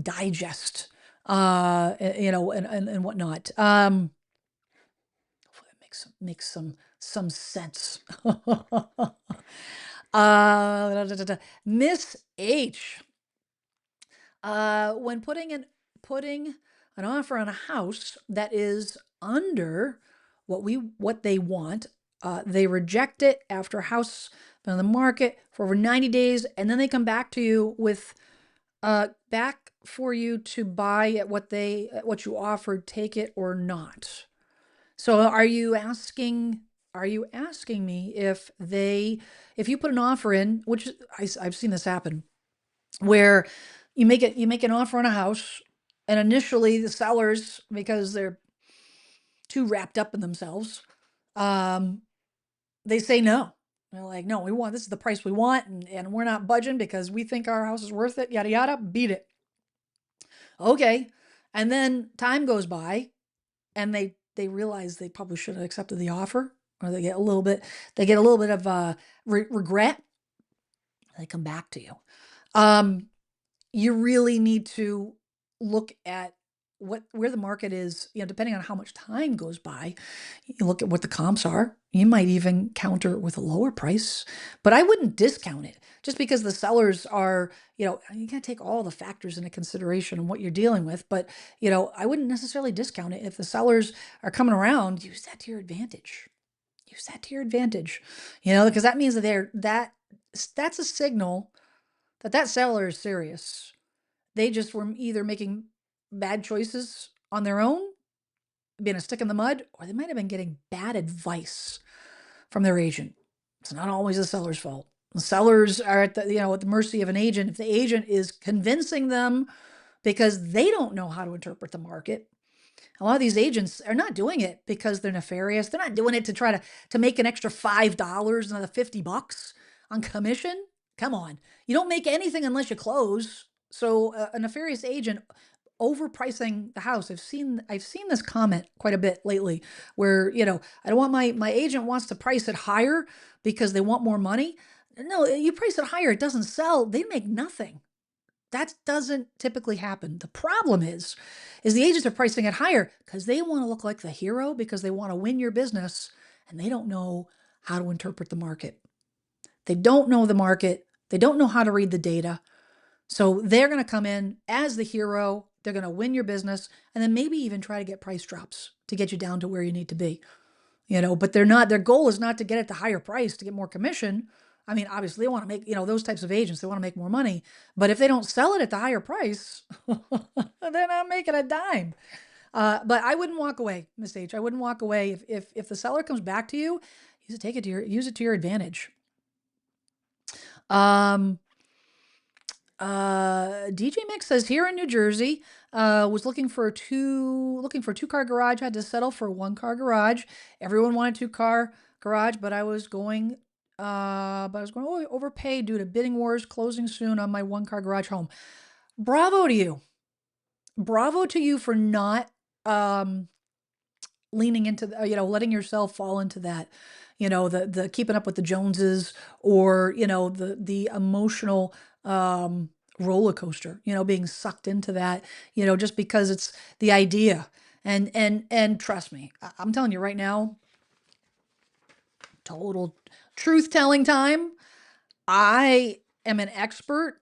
Speaker 1: digest, and whatnot. Hopefully that makes some sense. Miss H, when putting an offer on a house that is under what they want, they reject it after a house been on the market for over 90 days, and then they come back to you with back for you to buy at what you offered, take it or not. So are you asking me if you put an offer in, which I've seen this happen, where you make an offer on a house, and initially the sellers, because they're too wrapped up in themselves, they say no. They're like, no, this is the price we want, and we're not budging because we think our house is worth it, yada yada, beat it. Okay. And then time goes by, and they realize they probably should have accepted the offer, or they get a little bit of regret. They come back to you. You really need to look at where the market is, depending on how much time goes by. You look at what the comps are. You might even counter it with a lower price, but I wouldn't discount it just because the sellers are, you got to take all the factors into consideration and what you're dealing with. But, I wouldn't necessarily discount it. If the sellers are coming around, use that to your advantage. Use that to your advantage, because that means that that's a signal that seller is serious. They just were either making bad choices on their own, being a stick in the mud, or they might have been getting bad advice from their agent. It's not always the seller's fault. The sellers are at the mercy of an agent. If the agent is convincing them because they don't know how to interpret the market, a lot of these agents are not doing it because they're nefarious. They're not doing it to try to make an extra $5, another $50 on commission. Come on. You don't make anything unless you close. So a nefarious agent overpricing the house. I've seen this comment quite a bit lately where, I don't want my agent wants to price it higher because they want more money. No, you price it higher, it doesn't sell. They make nothing. That doesn't typically happen. The problem is the agents are pricing it higher because they want to look like the hero, because they want to win your business, and they don't know how to interpret the market. They don't know the market. They don't know how to read the data. So they're going to come in as the hero. They're going to win your business, and then maybe even try to get price drops to get you down to where you need to be. But they're not, their goal is not to get at the higher price to get more commission. I mean, obviously they want to make, those types of agents, they want to make more money, but if they don't sell it at the higher price, they're not making a dime. But I wouldn't walk away, Miss H. I wouldn't walk away. If the seller comes back to you, use it to your advantage. DJ Mix says, here in New Jersey, was looking for a 2-car garage, had to settle for a 1-car garage. Everyone wanted 2-car garage, but I was going overpaid due to bidding wars, closing soon on my 1-car garage home. Bravo to you. Bravo to you for not leaning into letting yourself fall into that, the keeping up with the Joneses, or the emotional roller coaster, being sucked into that, just because it's the idea. And trust me, I'm telling you right now, total truth telling time. I am an expert.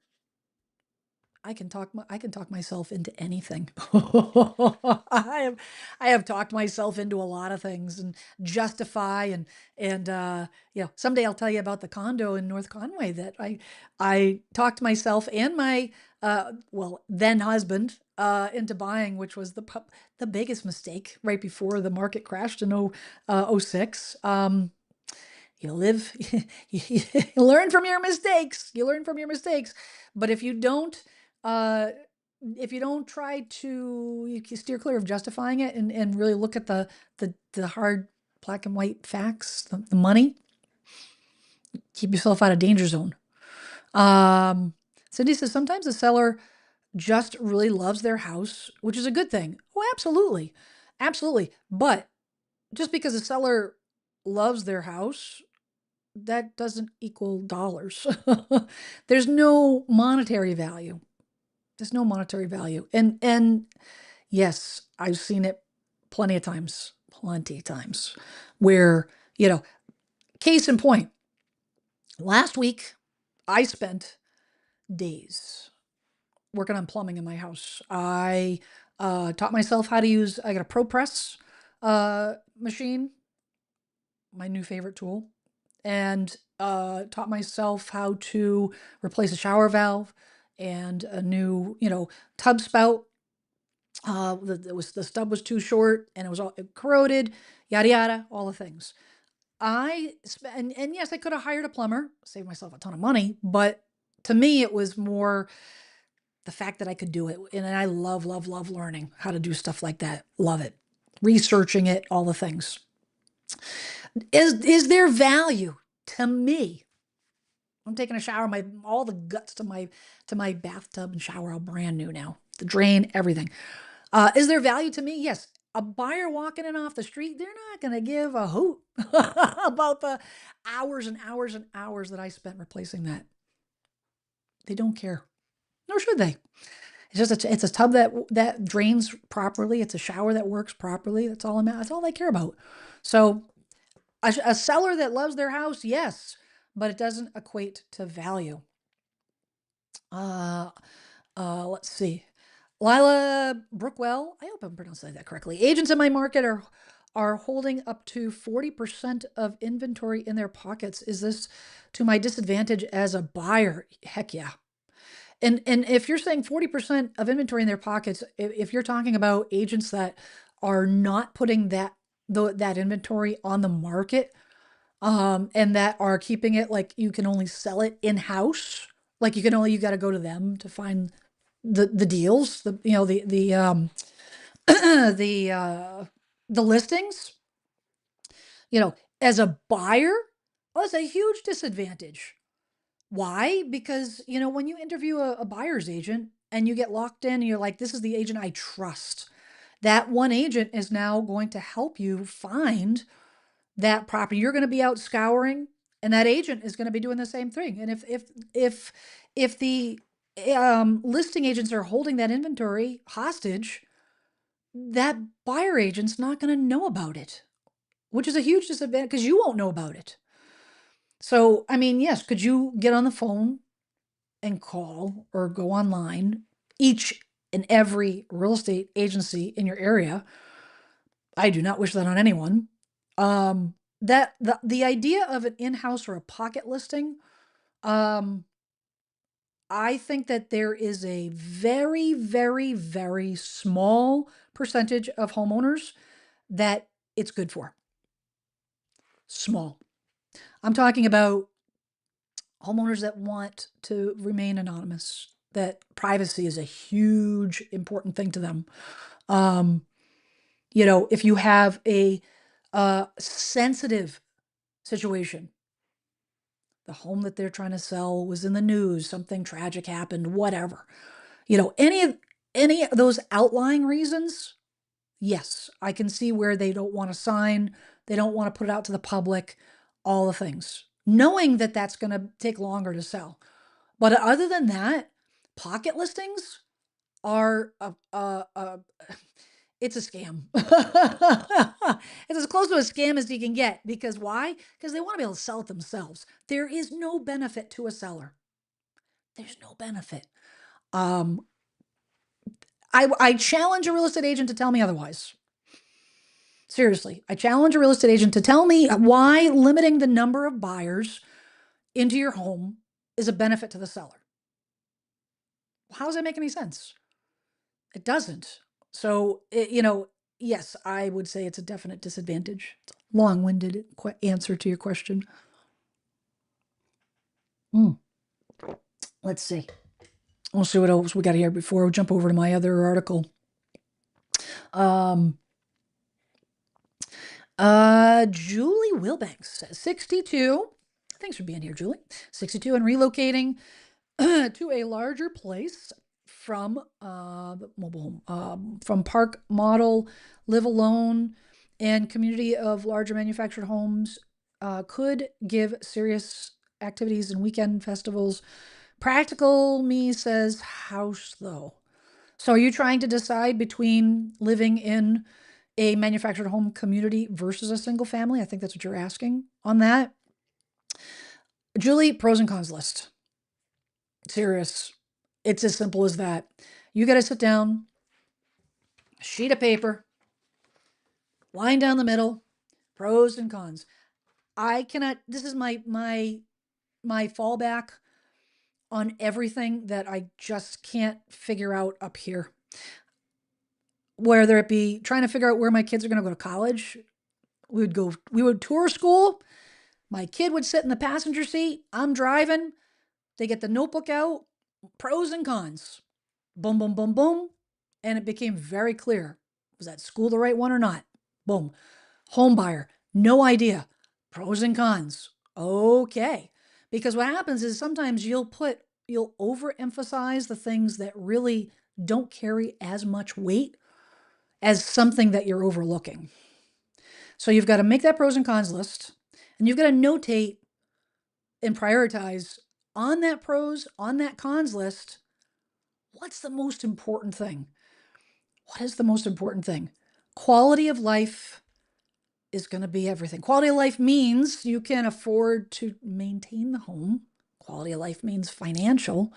Speaker 1: I can talk myself into anything. I have I have talked myself into a lot of things and justify and someday I'll tell you about the condo in North Conway that I talked myself and my then husband into buying, which was the biggest mistake right before the market crashed in '06. You live, you learn from your mistakes. You learn from your mistakes. But uh, if you don't try to, you can steer clear of justifying it and really look at the hard black and white facts, the money, keep yourself out of danger zone. Um, Cindy says sometimes the seller just really loves their house, which is a good thing. Oh, absolutely. Absolutely. But just because a seller loves their house, that doesn't equal dollars. There's no monetary value. There's no monetary value. And yes, I've seen it plenty of times where, case in point, last week I spent days working on plumbing in my house. I taught myself how to use, I got a ProPress machine, my new favorite tool, and taught myself how to replace a shower valve and a new, tub spout. The stub was too short and it was all corroded, yada yada, all the things. And yes, I could have hired a plumber, saved myself a ton of money, but to me, it was more the fact that I could do it, and I love, love, love learning how to do stuff like that. Love it, researching it, all the things. Is there value to me? I'm taking a shower. My all the guts to my bathtub and shower are brand new now. The drain, everything. Is there value to me? Yes. A buyer walking in off the street, they're not going to give a hoot about the hours and hours and hours that I spent replacing that. They don't care, nor should they. It's a tub that drains properly. It's a shower that works properly. That's all they care about. So a seller that loves their house, yes, but it doesn't equate to value. Uh, let's see. Lila Brookwell, I hope I'm pronouncing that correctly. Agents in my market are holding up to 40% of inventory in their pockets. Is this to my disadvantage as a buyer? Heck yeah. And if you're saying 40% of inventory in their pockets, if you're talking about agents that are not putting that inventory on the market, and that are keeping it like you can only sell it in house, like you got to go to them to find the deals, the the listings, as a buyer, well, that's a huge disadvantage. Why? Because, when you interview a buyer's agent and you get locked in and you're like, this is the agent I trust, that one agent is now going to help you find that property. You're going to be out scouring, and that agent is going to be doing the same thing. And if the listing agents are holding that inventory hostage, that buyer agent's not going to know about it, which is a huge disadvantage because you won't know about it. So, I mean, yes, could you get on the phone and call or go online each and every real estate agency in your area? I do not wish that on anyone. That the idea of an in-house or a pocket listing, um, I think that there is a very, very, very small percentage of homeowners that it's good for. Small. I'm talking about homeowners that want to remain anonymous, that privacy is a huge important thing to them. Um, if you have a sensitive situation, the home that they're trying to sell was in the news, something tragic happened, whatever. Any of those outlying reasons, yes, I can see where they don't want to sign, they don't want to put it out to the public, all the things, knowing that that's going to take longer to sell. But other than that, Pocket listings are it's a scam. It's as close to a scam as you can get because why? Because they want to be able to sell it themselves. There is no benefit to a seller. There's no benefit. Um, I challenge a real estate agent to tell me otherwise. Seriously, I challenge a real estate agent to tell me why limiting the number of buyers into your home is a benefit to the seller. How does that make any sense? It doesn't. So, yes, I would say it's a definite disadvantage. It's a long-winded answer to your question. Mm, let's see. We'll see what else we got here before we jump over to my other article. Um, Julie Wilbanks, 62. Thanks for being here, Julie. 62 and relocating to a larger place from the mobile home, from park model, live alone, and community of larger manufactured homes could give serious activities and weekend festivals. Practical me says house though. So are you trying to decide between living in a manufactured home community versus a single family? I think that's what you're asking on that. Julie, pros and cons list. Serious. It's as simple as that. You got to sit down, sheet of paper, line down the middle, pros and cons. I cannot. This is my fallback on everything that I just can't figure out up here. Whether it be trying to figure out where my kids are going to go to college, we would tour school. My kid would sit in the passenger seat. I'm driving. They get the notebook out, pros and cons. Boom, boom, boom, boom. And it became very clear. Was that school the right one or not? Boom. Home buyer, no idea. Pros and cons. Okay. Because what happens is sometimes you'll overemphasize the things that really don't carry as much weight as something that you're overlooking. So you've got to make that pros and cons list and you've got to notate and prioritize on that pros, on that cons list, what's the most important thing? What is the most important thing? Quality of life is going to be everything. Quality of life means you can afford to maintain the home. Quality of life means financial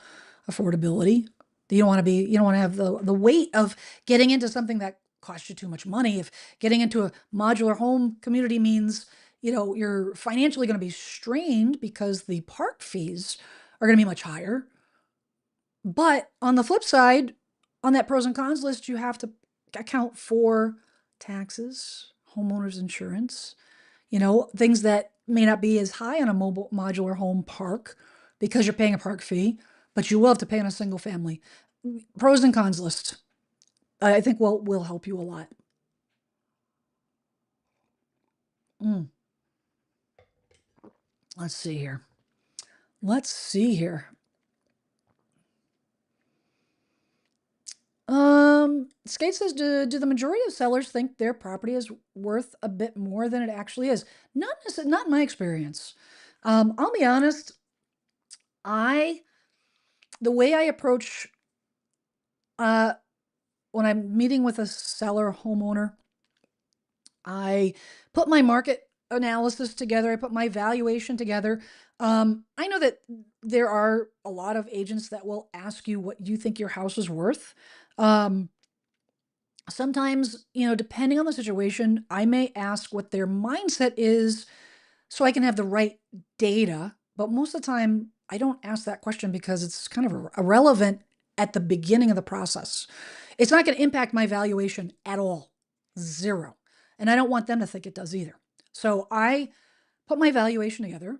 Speaker 1: affordability. You don't want to have the weight of getting into something that costs you too much money. If getting into a modular home community means, you're financially going to be strained because the park fees are going to be much higher. But on the flip side, on that pros and cons list, you have to account for taxes, homeowners insurance, things that may not be as high on a mobile modular home park because you're paying a park fee, but you will have to pay on a single family. Pros and cons list, I think will help you a lot. Mm, let's see here. Let's see here. Skate says, do the majority of sellers think their property is worth a bit more than it actually is? Not in my experience. I'll be honest. I the way I approach uh when I'm meeting with a seller homeowner, I put my market analysis together. I put my valuation together. I know that there are a lot of agents that will ask you what you think your house is worth. Um, Sometimes, depending on the situation, I may ask what their mindset is so I can have the right data. But most of the time, I don't ask that question because it's kind of irrelevant at the beginning of the process. It's not going to impact my valuation at all. Zero. And I don't want them to think it does either. So I put my valuation together.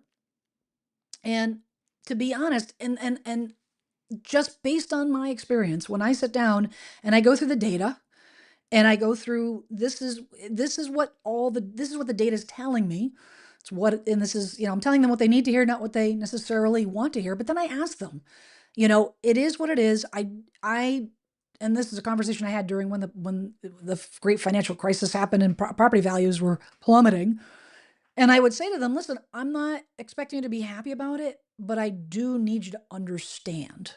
Speaker 1: And to be honest, and just based on my experience, when I sit down and I go through the data and I go through this is what the data is telling me. It's what and this is, I'm telling them what they need to hear, not what they necessarily want to hear. But then I ask them, it is what it is. I and this is a conversation I had during when the great financial crisis happened and property values were plummeting. And I would say to them, listen, I'm not expecting you to be happy about it, but I do need you to understand.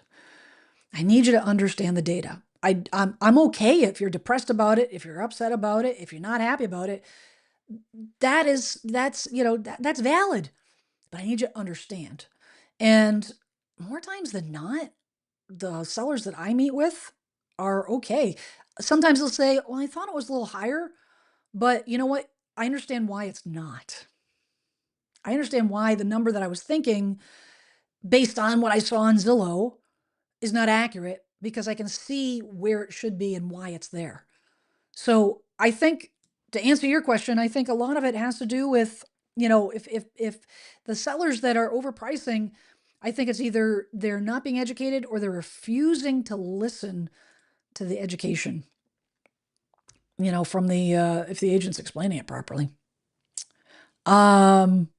Speaker 1: I need you to understand the data. I'm okay if you're depressed about it, if you're upset about it, if you're not happy about it. That's valid, but I need you to understand. And more times than not, the sellers that I meet with are okay. Sometimes they'll say, "Well, I thought it was a little higher, but you know what? I understand why it's not. I understand why the number that I was thinking based on what I saw on Zillow is not accurate because I can see where it should be and why it's there." So I think to answer your question, I think a lot of it has to do with, if the sellers that are overpricing, I think it's either they're not being educated or they're refusing to listen to the education, from the if the agent's explaining it properly. Um,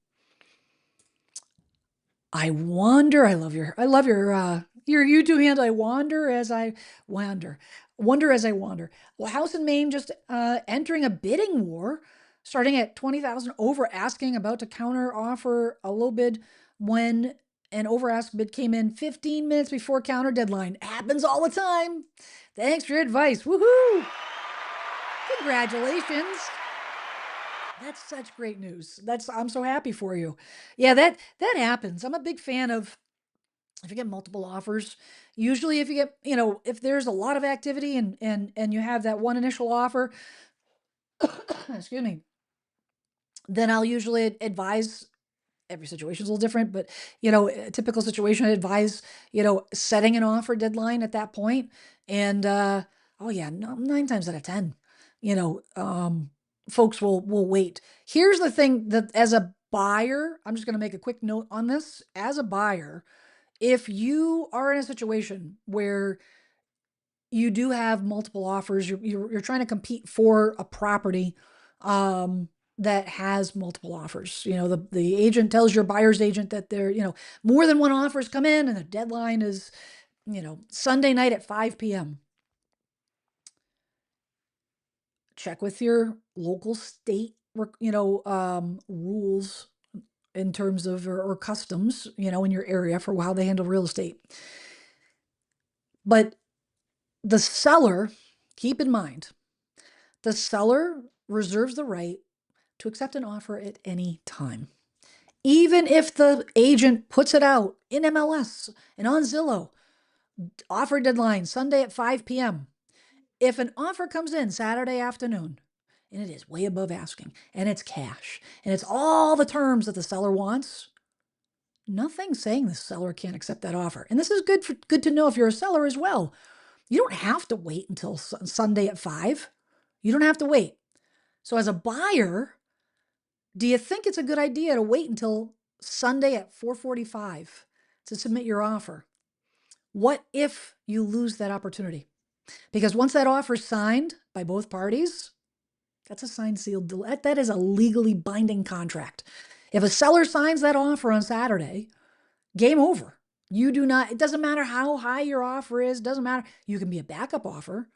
Speaker 1: I wonder. I love your YouTube handle. I wonder as I wander, wonder as I wander. Well, House in Maine just entering a bidding war, starting at 20,000, over asking, about to counter offer a low bid when an over ask bid came in 15 minutes before counter deadline. Happens all the time. Thanks for your advice. Woohoo! Congratulations. That's such great news. I'm so happy for you. Yeah, that happens. I'm a big fan of, if you get multiple offers. Usually if you get, if there's a lot of activity and you have that one initial offer, excuse me, then I'll usually advise, every situation is a little different, but a typical situation, I advise, setting an offer deadline at that point. And oh yeah, no, 9 times out of 10, you know, um, folks will wait. Here's the thing, that as a buyer, I'm just going to make a quick note on this. As a buyer, if you are in a situation where you do have multiple offers, you're trying to compete for a property that has multiple offers. The agent tells your buyer's agent that more than one offers come in and the deadline is, Sunday night at 5 p.m. Check with your local state, rules in terms of, or customs, in your area for how they handle real estate. But the seller, keep in mind, the seller reserves the right to accept an offer at any time. Even if the agent puts it out in MLS and on Zillow, offer deadline Sunday at 5 p.m. If an offer comes in Saturday afternoon and it is way above asking and it's cash and it's all the terms that the seller wants, nothing saying the seller can't accept that offer. And this is good to know if you're a seller as well. You don't have to wait until Sunday at 5. You don't have to wait. So as a buyer, do you think it's a good idea to wait until Sunday at 4:45 to submit your offer? What if you lose that opportunity? Because once that offer is signed by both parties, that's a signed, sealed deal. That is a legally binding contract. If a seller signs that offer on Saturday, game over. You do not, it doesn't matter how high your offer is, doesn't matter. You can be a backup offer.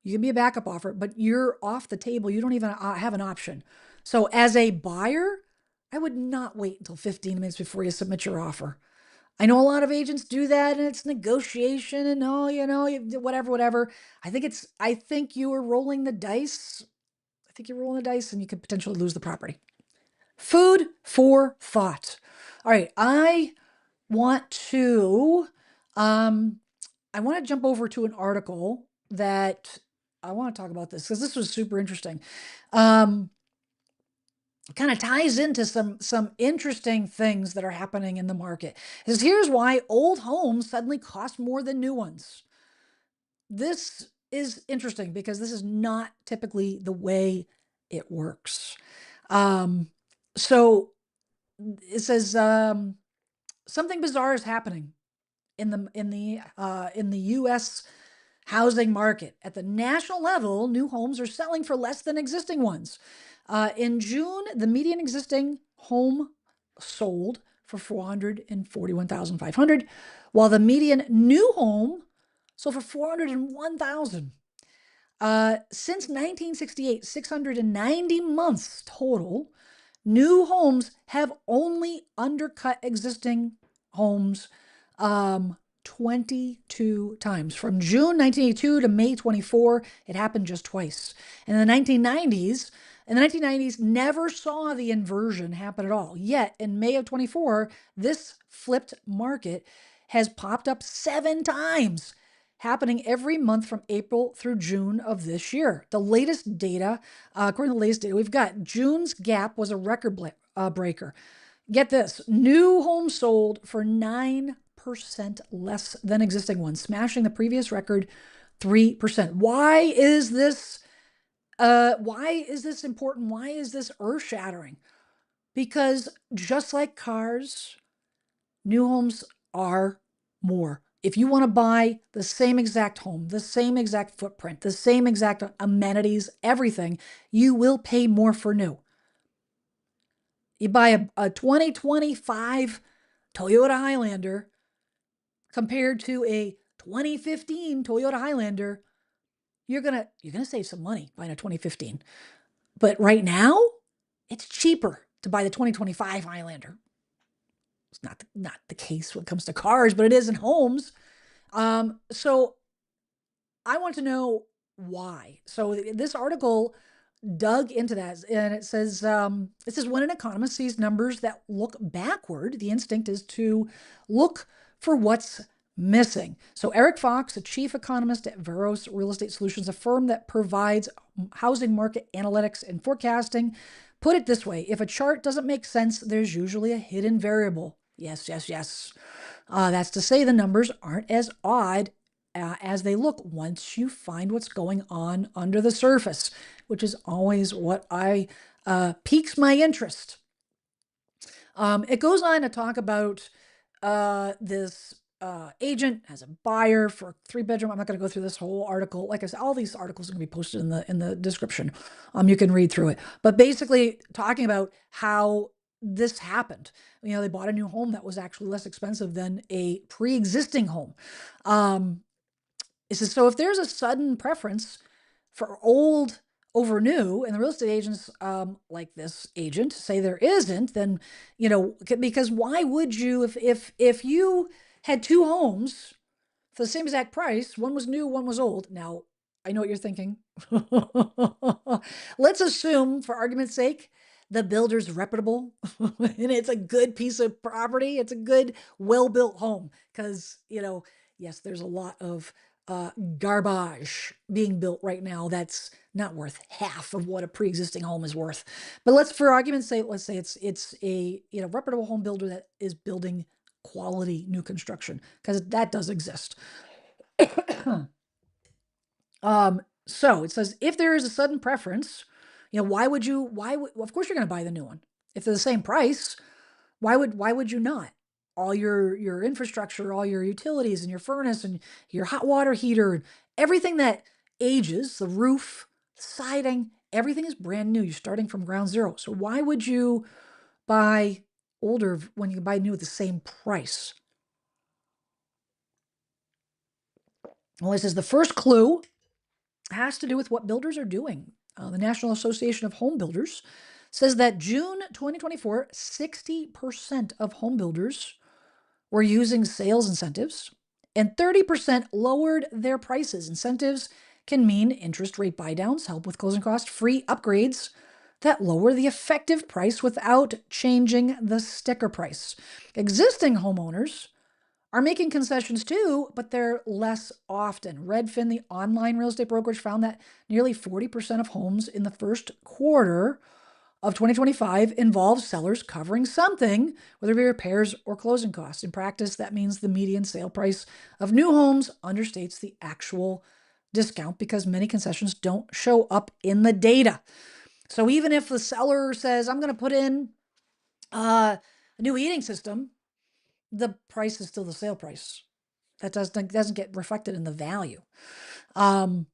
Speaker 1: You can be a backup offer, but you're off the table. You don't even have an option. So as a buyer, I would not wait until 15 minutes before you submit your offer. I know a lot of agents do that and it's negotiation and oh, whatever. I think you are rolling the dice. I think you're rolling the dice and you could potentially lose the property. Food for thought. All right. Want to, um, I want to jump over to an article that I want to talk about this because this was super interesting. Um, Kind of ties into some interesting things that are happening in the market. It says, here's why old homes suddenly cost more than new ones. This is interesting because this is not typically the way it works. Um, so it says, something bizarre is happening in the U.S. housing market. At the national level, new homes are selling for less than existing ones. In June, the median existing home sold for 441,500, while the median new home sold for 401,000. Since 1968, 690 months total, new homes have only undercut existing homes 22 times. From June 1982 to May 24, it happened just twice. And in the 1990s, never saw the inversion happen at all. Yet in May of 24, this flipped market has popped up 7 times, happening every month from April through June of this year. The latest data, according to the latest data we've got, June's gap was a record breaker. Get this, new homes sold for 9% less than existing ones, smashing the previous record 3%. Why is this important? Why is this earth-shattering? Because just like cars, new homes are more. If you want to buy the same exact home, the same exact footprint, the same exact amenities, everything, you will pay more for new. You buy a 2025 Toyota Highlander compared to a 2015 Toyota Highlander, you're gonna save some money buying a 2015. But right now, it's cheaper to buy the 2025 Highlander. It's not the case when it comes to cars, but it is in homes. So I want to know why. So this article dug into that, and it says when an economist sees numbers that look backward, the instinct is to look for what's missing. So Eric Fox, a chief economist at Veros Real Estate Solutions, a firm that provides housing market analytics and forecasting, put it this way: if a chart doesn't make sense, there's usually a hidden variable. Yes, yes, yes. That's to say the numbers aren't as odd as they look once you find what's going on under the surface, which is always what piques my interest. It goes on to talk about this agent has a buyer for a 3-bedroom. I'm not going to go through this whole article. Like I said, all these articles are going to be posted in the description. You can read through it. But basically, talking about how this happened. They bought a new home that was actually less expensive than a pre-existing home. It says, so if there's a sudden preference for old over new, and the real estate agents, like this agent, say there isn't, then, because why would you, if you had 2 homes for the same exact price, one was new, one was old. Now, I know what you're thinking. Let's assume, for argument's sake, the builder's reputable and it's a good piece of property. It's a good, well-built home because, yes, there's a lot of garbage being built right now that's not worth half of what a pre-existing home is worth. But for argument's sake, let's say it's a reputable home builder that is building quality new construction, because that does exist. So it says, if there is a sudden preference, of course you're going to buy the new one. If they're the same price, why would you not? All your infrastructure, all your utilities and your furnace and your hot water heater, everything that ages, the roof, the siding, everything is brand new. You're starting from ground zero. So why would you buy older when you can buy new at the same price? Well, it says the first clue has to do with what builders are doing. The National Association of Home Builders says that June 2024, 60% of home builders were using sales incentives, and 30% lowered their prices. Incentives can mean interest rate buydowns, help with closing costs, free upgrades that lower the effective price without changing the sticker price. Existing homeowners are making concessions too, but they're less often. Redfin, the online real estate brokerage, found that nearly 40% of homes in the first quarter of 2025 involve sellers covering something, whether it be repairs or closing costs. In practice, that means the median sale price of new homes understates the actual discount because many concessions don't show up in the data. So even if the seller says, I'm going to put in a new heating system, the price is still the sale price. That doesn't get reflected in the value. The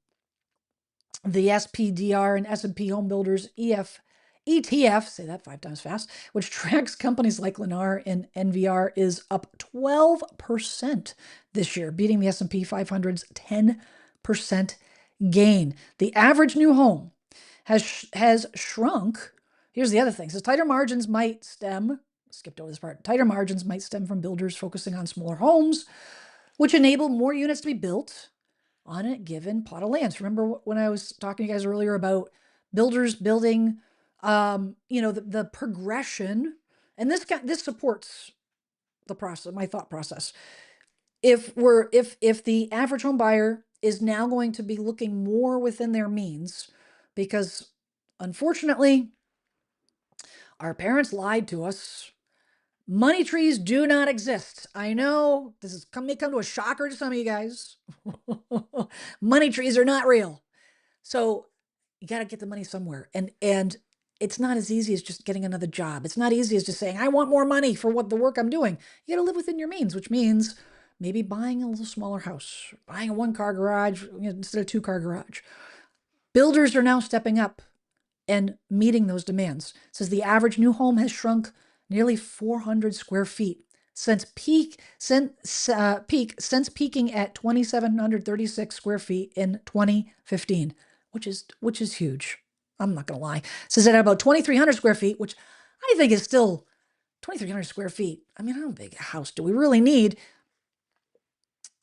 Speaker 1: SPDR and S&P Home Builders ETF, say that 5 times fast, which tracks companies like Lennar and NVR, is up 12% this year, beating the S&P 500's 10% gain. The average new home has shrunk. Here's the other thing. It says tighter margins might stem from builders focusing on smaller homes, which enable more units to be built on a given plot of land. So remember when I was talking to you guys earlier about builders building, the progression, and this supports the process, my thought process. If the average home buyer is now going to be looking more within their means, because unfortunately our parents lied to us. Money trees do not exist. I know may come to a shocker to some of you guys. Money trees are not real. So you got to get the money somewhere. And it's not as easy as just getting another job. It's not easy as just saying, I want more money for what the work I'm doing. You got to live within your means, which means maybe buying a little smaller house, buying a 1-car garage instead of 2-car garage. Builders are now stepping up and meeting those demands. It says the average new home has shrunk nearly 400 square feet since peaking at 2,736 square feet in 2015, which is huge. I'm not gonna lie. It says at about 2,300 square feet, which I think is still 2,300 square feet. I mean, how big a house do we really need?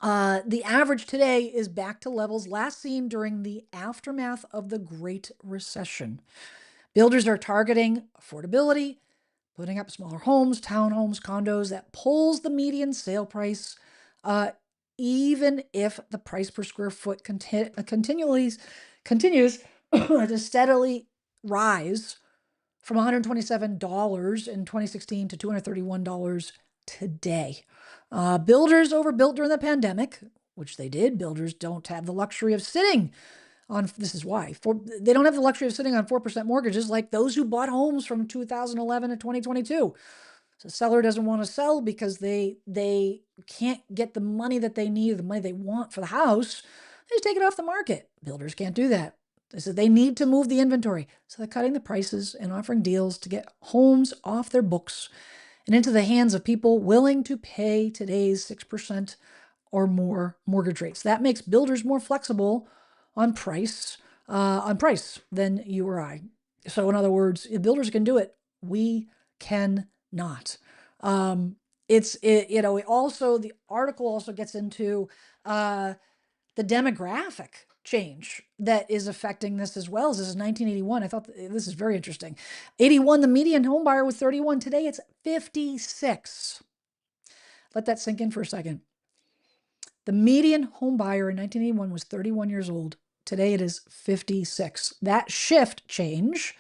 Speaker 1: The average today is back to levels last seen during the aftermath of the Great Recession. Builders are targeting affordability, putting up smaller homes, townhomes, condos that pulls the median sale price, uh, even if the price per square foot continues to steadily rise from $127 in 2016 to $231 today. Builders overbuilt during the pandemic, which they did. Builders don't have the luxury of sitting on, this is why, they don't have the luxury of sitting on 4% mortgages like those who bought homes from 2011 to 2022. So seller doesn't want to sell because they can't get the money that they need, the money they want for the house. They just take it off the market. Builders can't do that. They said they need to move the inventory. So they're cutting the prices and offering deals to get homes off their books and into the hands of people willing to pay today's 6% or more mortgage rates. That makes builders more flexible on price than you or I. So in other words, if builders can do it, we can not. Also the article also gets into the demographic change that is affecting this as well. This is 1981. I thought this is very interesting. 81, the median home buyer was 31. Today it's 56. Let that sink in for a second. The median home buyer in 1981 was 31 years old. Today it is 56. That changes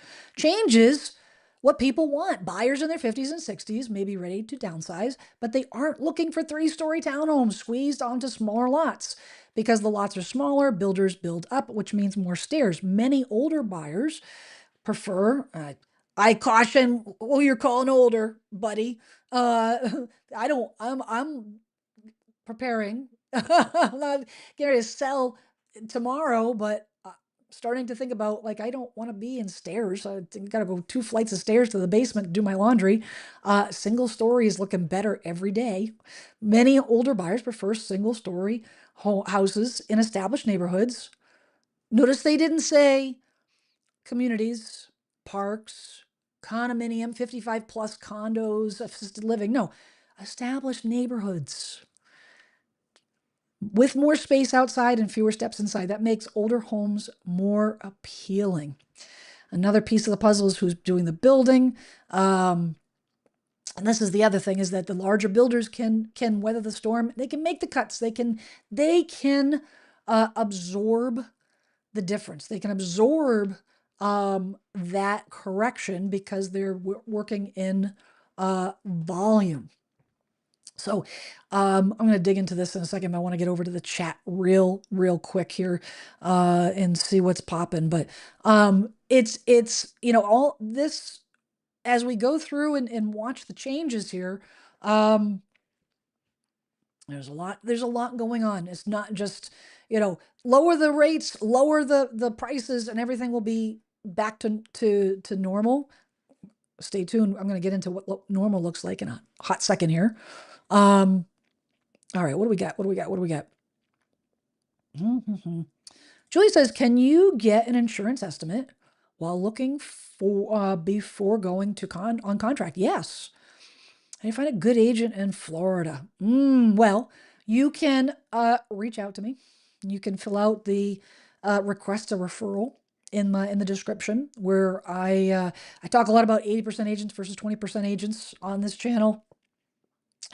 Speaker 1: what people want. Buyers in their 50s and 60s may be ready to downsize, but they aren't looking for 3-story townhomes squeezed onto smaller lots. Because the lots are smaller, builders build up, which means more stairs. Many older buyers prefer, I caution who you're calling older, buddy. I'm preparing. I'm not getting ready to sell tomorrow, but starting to think about, like, I don't want to be in stairs. I got to go 2 flights of stairs to the basement to do my laundry. Single story is looking better every day. Many older buyers prefer single story houses in established neighborhoods. Notice they didn't say communities, parks, condominium, 55 plus condos, assisted living. No, established neighborhoods with more space outside and fewer steps inside. That makes older homes more appealing. Another piece of the puzzle is who's doing the building. And this is the other thing, is that the larger builders can weather the storm. They can make the cuts. They can absorb the difference. They can absorb that correction because they're working in volume. So I'm going to dig into this in a second, but I want to get over to the chat real quick here and see what's popping. But it's all this, as we go through and watch the changes here, there's a lot going on. It's not just, lower the rates, lower the prices, and everything will be back to normal. Stay tuned. I'm going to get into what normal looks like in a hot second here. All right, what do we got? Julie says, can you get an insurance estimate while looking for before going to on contract? Yes. How do you find a good agent in Florida? Well, You can reach out to me. You can fill out the request a referral in the description, where I talk a lot about 80% agents versus 20% agents on this channel.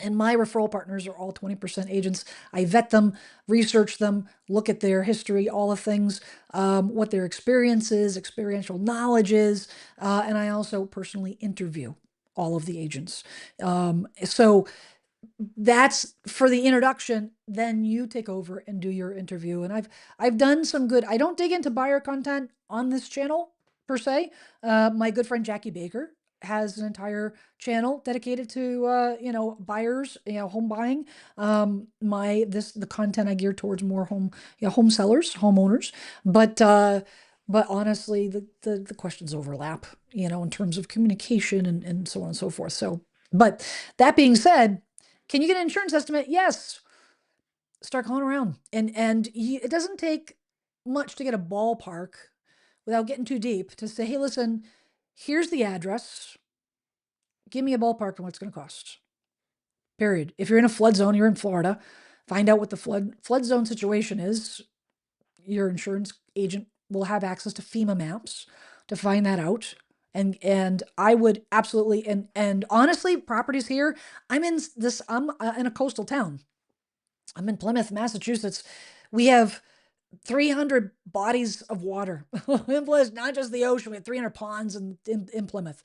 Speaker 1: And my referral partners are all 20% agents. I vet them, research them, look at their history, all the things, what their experience is, experiential knowledge is, and I also personally interview all of the agents. So that's for the introduction. Then you take over and do your interview. And I've done some good. I don't dig into buyer content on this channel per se. My good friend Jackie Baker has an entire channel dedicated to buyers, home buying. The content I gear towards more home sellers, homeowners, but honestly, the questions overlap, in terms of communication and so on and so forth. So, but that being said, can you get an insurance estimate? Yes. Start calling around, and it doesn't take much to get a ballpark without getting too deep to say, hey, listen, here's the address. Give me a ballpark on what it's going to cost. Period. If you're in a flood zone, you're in Florida, find out what the flood zone situation is. Your insurance agent will have access to FEMA maps to find that out. And I would absolutely, and honestly, properties here, I'm in a coastal town. I'm in Plymouth, Massachusetts. We have 300 bodies of water in Plymouth, not just the ocean. We have 300 ponds in Plymouth.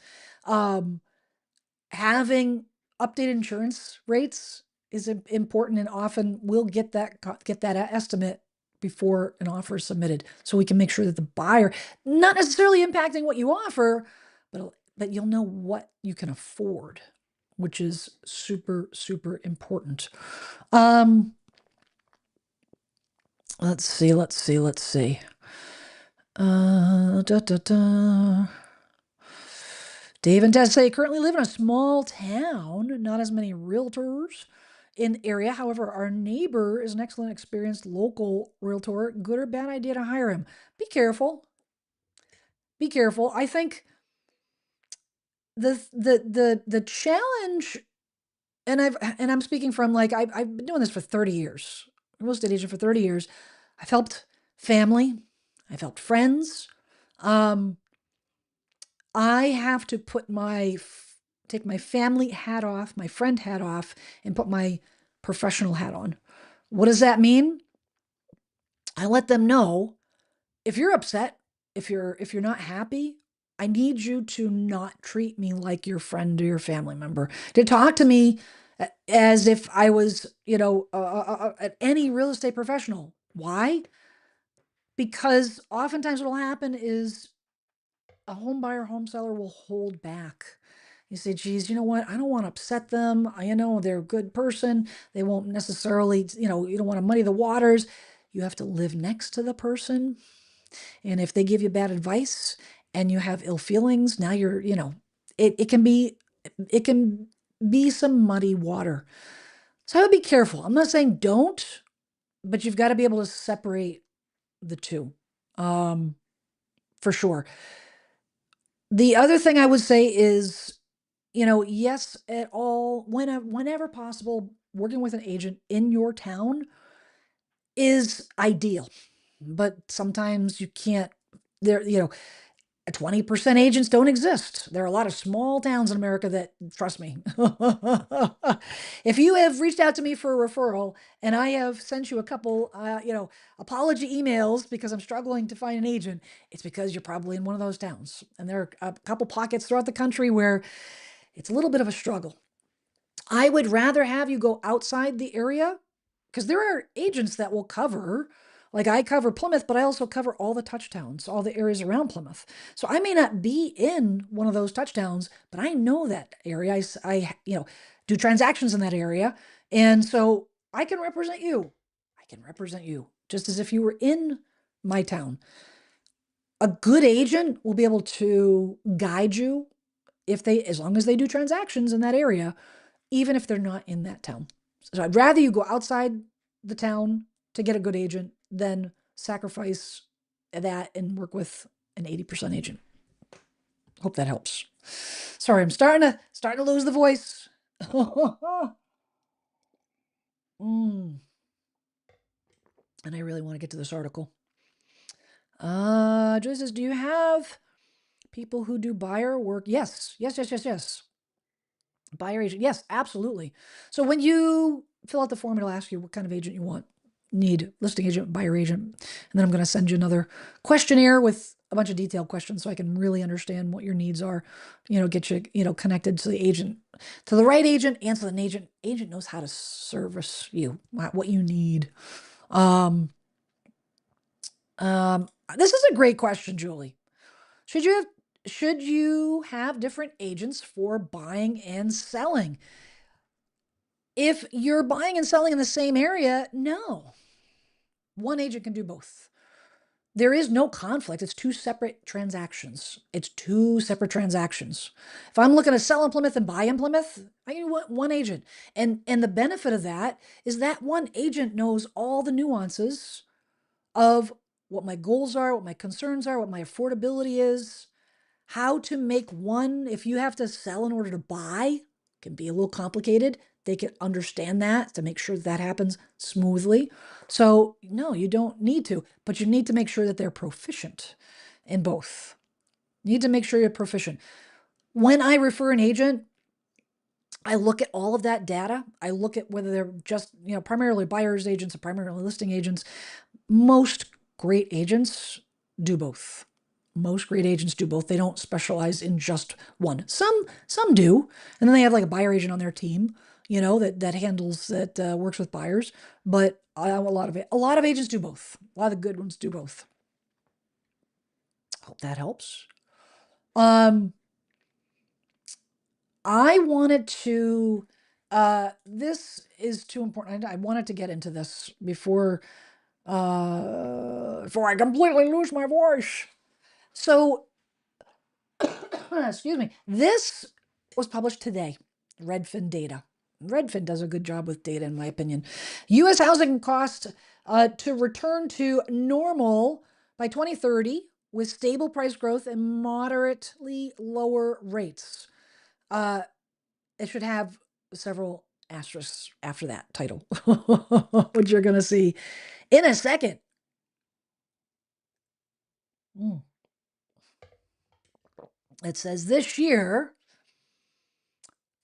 Speaker 1: Having updated insurance rates is important, and often we'll get that estimate before an offer is submitted, so we can make sure that the buyer, not necessarily impacting what you offer, but you'll know what you can afford, which is super, super important. Let's see. Da, da, da. Dave and Tess say, currently live in a small town, not as many realtors in the area. However, our neighbor is an excellent, experienced local realtor. Good or bad idea to hire him? Be careful. Be careful. I think the challenge, and I'm speaking from, like, I've been doing this for 30 years, real estate agent for 30 years. I've helped family. I've helped friends. I have to take my family hat off, my friend hat off, and put my professional hat on. What does that mean? I let them know, if you're upset, if you're not happy, I need you to not treat me like your friend or your family member. To talk to me as if I was, any real estate professional. Why? Because oftentimes what will happen is a home buyer, home seller will hold back. You say, geez, you know what? I don't want to upset them. I know they're a good person. They won't necessarily, you don't want to muddy the waters. You have to live next to the person. And if they give you bad advice and you have ill feelings, now you're, it can be some muddy water. So I would be careful. I'm not saying don't, but you've got to be able to separate the two, for sure. The other thing I would say is, yes, at all, whenever possible, working with an agent in your town is ideal, but sometimes you can't. There, 20% agents don't exist. There are a lot of small towns in America that, trust me. If you have reached out to me for a referral and I have sent you a couple, apology emails because I'm struggling to find an agent, it's because you're probably in one of those towns. And there are a couple pockets throughout the country where it's a little bit of a struggle. I would rather have you go outside the area, because there are agents that will cover, like I cover Plymouth, but I also cover all the touchdowns, all the areas around Plymouth. So I may not be in one of those touchdowns, but I know that area. I do transactions in that area. And so I can represent you. I can represent you just as if you were in my town. A good agent will be able to guide you, as long as they do transactions in that area, even if they're not in that town. So I'd rather you go outside the town to get a good agent than sacrifice that and work with an 80% agent. Hope that helps. Sorry, I'm starting to lose the voice. Mm. And I really want to get to this article. Joy says, do you have people who do buyer work? Yes, yes, yes, yes, yes. Buyer agent. Yes, absolutely. So when you fill out the form, it'll ask you what kind of agent you want. Need listing agent, buyer agent. And then I'm going to send you another questionnaire with a bunch of detailed questions so I can really understand what your needs are, get you, connected to the agent, to the right agent, and so the agent knows how to service you, what you need. Um, this is a great question, Julie. Should you have should you have different agents for buying and selling? If you're buying and selling in the same area, no. One agent can do both. There is no conflict. It's two separate transactions. It's two separate transactions. If I'm looking to sell in Plymouth and buy in Plymouth, I can want one agent. And the benefit of that is that one agent knows all the nuances of what my goals are, what my concerns are, what my affordability is, how to make one, if you have to sell in order to buy, can be a little complicated. They can understand that to make sure that happens smoothly. So, no, you don't need to, but you need to make sure that they're proficient in both. You need to make sure you're proficient. When I refer an agent, I look at all of that data. I look at whether they're just, primarily buyer's agents or primarily listing agents. Most great agents do both. Most great agents do both. They don't specialize in just one. Some do, and then they have like a buyer agent on their team, that handles that works with buyers. But a lot of agents do both. A lot of the good ones do both. Hope that helps. I wanted to. This is too important. I wanted to get into this before I completely lose my voice. So, excuse me. This was published today. Redfin data. Redfin does a good job with data, in my opinion. U.S. housing costs to return to normal by 2030 with stable price growth and moderately lower rates. It should have several asterisks after that title, which you're going to see in a second. Mm. It says this year,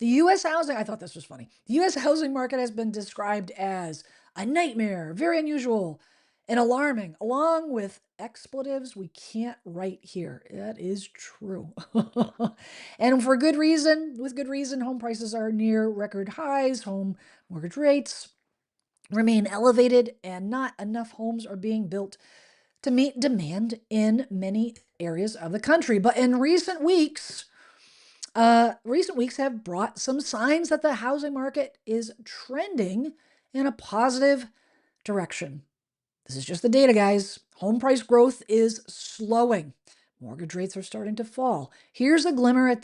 Speaker 1: the U.S. housing, I thought this was funny. The U.S. housing market has been described as a nightmare, very unusual and alarming, along with expletives we can't write here. That is true. And for good reason, with good reason, home prices are near record highs, home mortgage rates remain elevated, and not enough homes are being built to meet demand in many areas of the country. But in recent weeks have brought some signs that the housing market is trending in a positive direction. This is just the data, guys. Home price growth is slowing. Mortgage rates are starting to fall. Here's a glimmer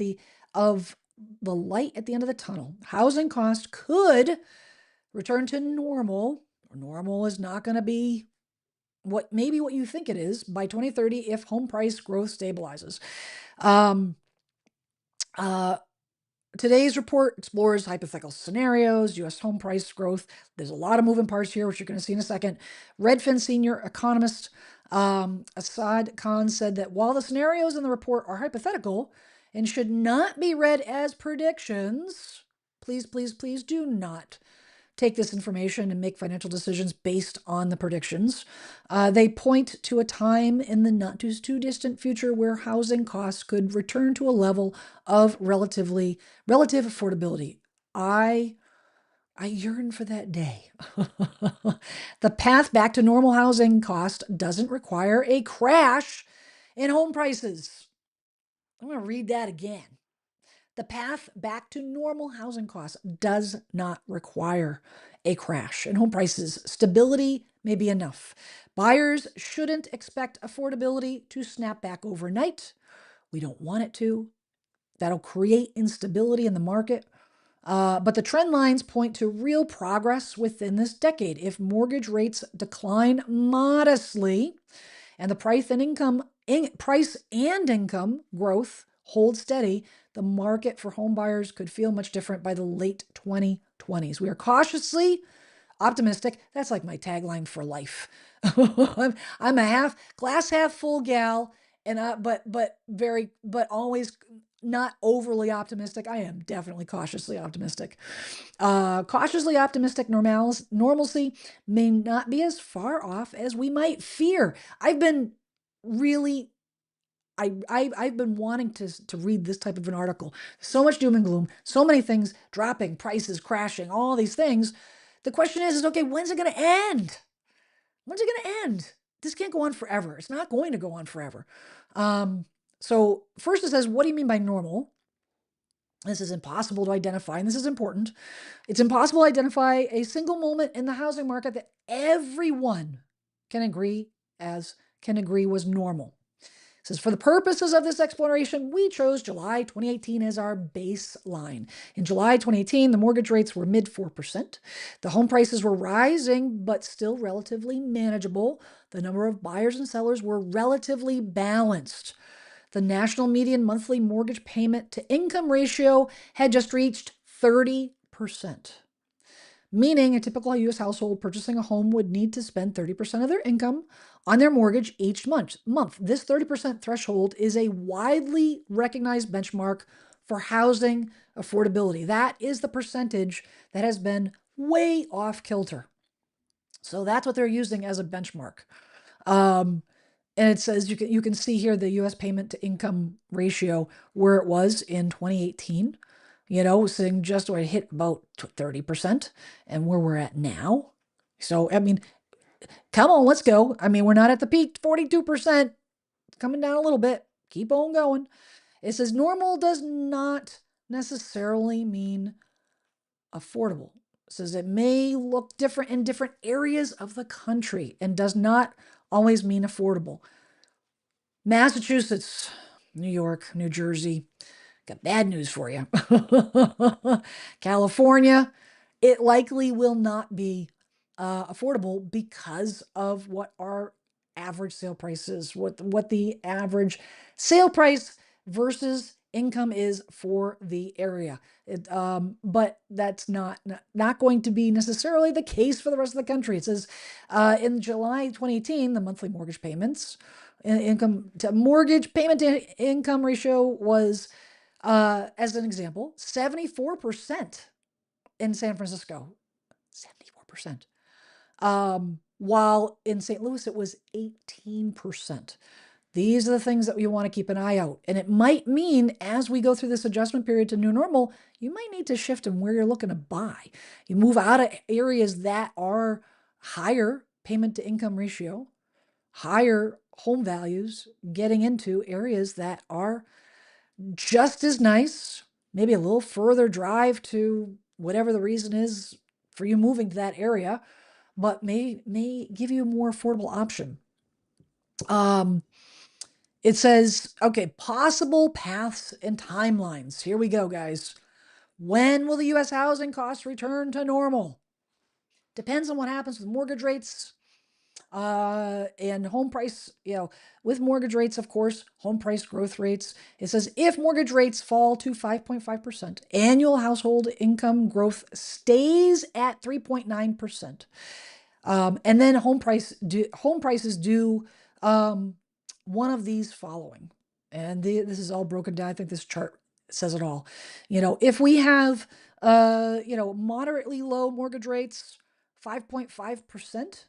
Speaker 1: of the light at the end of the tunnel. Housing costs could return to normal. Normal is not going to be what you think it is by 2030 if home price growth stabilizes. Um, uh, Today's report explores hypothetical scenarios, U.S. home price growth. There's a lot of moving parts here, which you're going to see in a second. Redfin senior economist Assad Khan said that while the scenarios in the report are hypothetical and should not be read as predictions, please, please, please do not take this information and make financial decisions based on the predictions. They point to a time in the not too distant future where housing costs could return to a level of relative affordability. I yearn for that day. The path back to normal housing cost doesn't require a crash in home prices. I'm going to read that again. The path back to normal housing costs does not require a crash in home prices. Stability may be enough. Buyers shouldn't expect affordability to snap back overnight. We don't want it to. That'll create instability in the market. But the trend lines point to real progress within this decade. If mortgage rates decline modestly and the price and income growth hold steady, the market for home buyers could feel much different by the late 2020s. We are cautiously Optimistic. That's like my tagline for life. I'm a glass half full gal, and but always not overly optimistic. I am definitely cautiously optimistic. Cautiously optimistic normalcy may not be as far off as we might fear. I've been really I've been wanting to read this type of an article. So much doom and gloom, so many things dropping, prices crashing, all these things. The question is okay, when's it going to end? When's it going to end? This can't go on forever. It's not going to go on forever. So first it says, what do you mean by normal? This is impossible to identify, and this is important. It's impossible to identify a single moment in the housing market that everyone can agree was normal. It says, for the purposes of this exploration, we chose July 2018 as our baseline. In July 2018, the mortgage rates were mid 4%. The home prices were rising, but still relatively manageable. The number of buyers and sellers were relatively balanced. The national median monthly mortgage payment to income ratio had just reached 30%. Meaning a typical U.S. household purchasing a home would need to spend 30% of their income on their mortgage each month. This 30% threshold is a widely recognized benchmark for housing affordability. That is the percentage that has been way off kilter. So that's what they're using as a benchmark. And it says you can see here the U.S. payment to income ratio where it was in 2018. Sitting just where it hit about 30%, and where we're at now. So I mean, come on, let's go. I mean, we're not at the peak, 42%, coming down a little bit. Keep on going. It says normal does not necessarily mean affordable. It says it may look different in different areas of the country and does not always mean affordable. Massachusetts, New York, New Jersey, got bad news for you. California, it likely will not be affordable because of what our average sale price is, what the average sale price versus income is for the area. But that's not going to be necessarily the case for the rest of the country. It says in July 2018, the monthly mortgage payments, income to mortgage payment to income ratio was, as an example, 74% in San Francisco. 74%. While in St. Louis, it was 18%. These are the things that we want to keep an eye out. And it might mean as we go through this adjustment period to new normal, you might need to shift in where you're looking to buy. You move out of areas that are higher payment to income ratio, higher home values, getting into areas that are just as nice, maybe a little further drive to whatever the reason is for you moving to that area, but may give you a more affordable option. It says, okay, possible paths and timelines. Here we go, guys. When will the U.S. housing costs return to normal? Depends on what happens with mortgage rates, and home price, with mortgage rates, of course, home price growth rates. It says if mortgage rates fall to 5.5%, annual household income growth stays at 3.9%. And then home prices do one of these following. And this is all broken down. I think this chart says it all. If we have moderately low mortgage rates, 5.5%.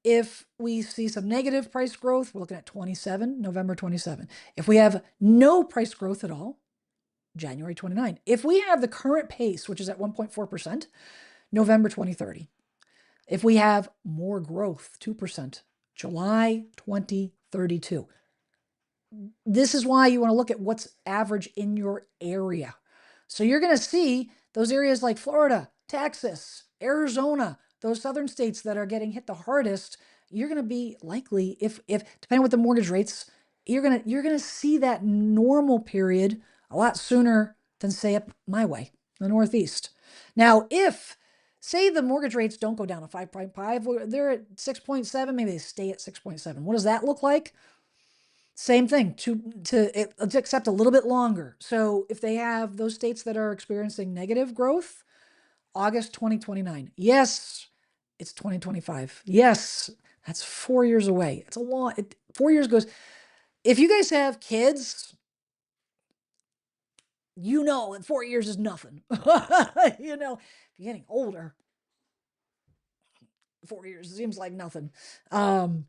Speaker 1: If we see some negative price growth, we're looking at November 27. If we have no price growth at all, January 29. If we have the current pace, which is at 1.4%, November 2030. If we have more growth, 2%, July 2032. This is why you want to look at what's average in your area. So you're going to see those areas like Florida, Texas, Arizona, those southern states that are getting hit the hardest. You're going to be likely, if depending on what the mortgage rates, you're going to see that normal period a lot sooner than, say, up my way, the Northeast. Now, if say the mortgage rates don't go down to 5.5, they're at 6.7, maybe they stay at 6.7. What does that look like? Same thing, except a little bit longer. So if they have those states that are experiencing negative growth, August 2029. Yes, It's 2025. Yes, that's 4 years away. It's a long, 4 years goes. If you guys have kids, in 4 years is nothing. If you're getting older, 4 years seems like nothing. Um,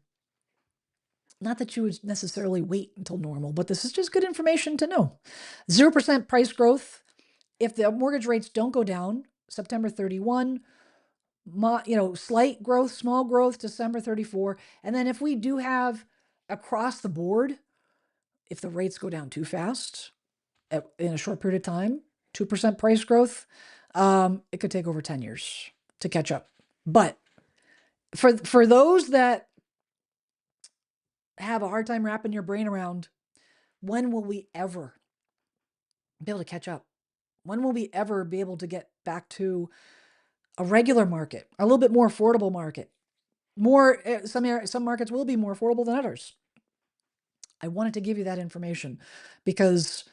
Speaker 1: Not that you would necessarily wait until normal, but this is just good information to know. 0% price growth. If the mortgage rates don't go down, September 31, slight growth, small growth, December 34. And then if we do have across the board, if the rates go down too fast in a short period of time, 2% price growth, it could take over 10 years to catch up. But for those that have a hard time wrapping your brain around, when will we ever be able to catch up? When will we ever be able to get back to a regular market, a little bit more affordable market? Some markets will be more affordable than others. I wanted to give you that information because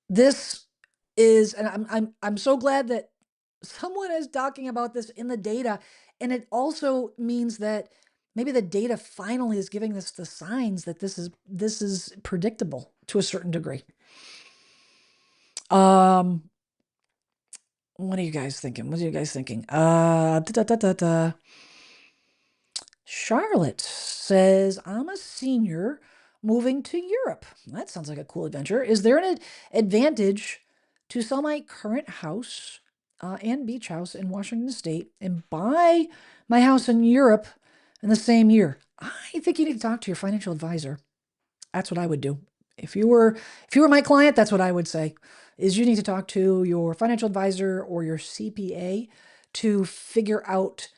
Speaker 1: this is, and I'm so glad that someone is talking about this in the data, and it also means that maybe the data finally is giving us the signs that this is predictable to a certain degree. What are you guys thinking? Charlotte says, I'm a senior moving to Europe. That sounds like a cool adventure. Is there an advantage to sell my current house and beach house in Washington State and buy my house in Europe in the same year? I think you need to talk to your financial advisor. That's what I would do. If you were my client, that's what I would say, is you need to talk to your financial advisor or your CPA to figure out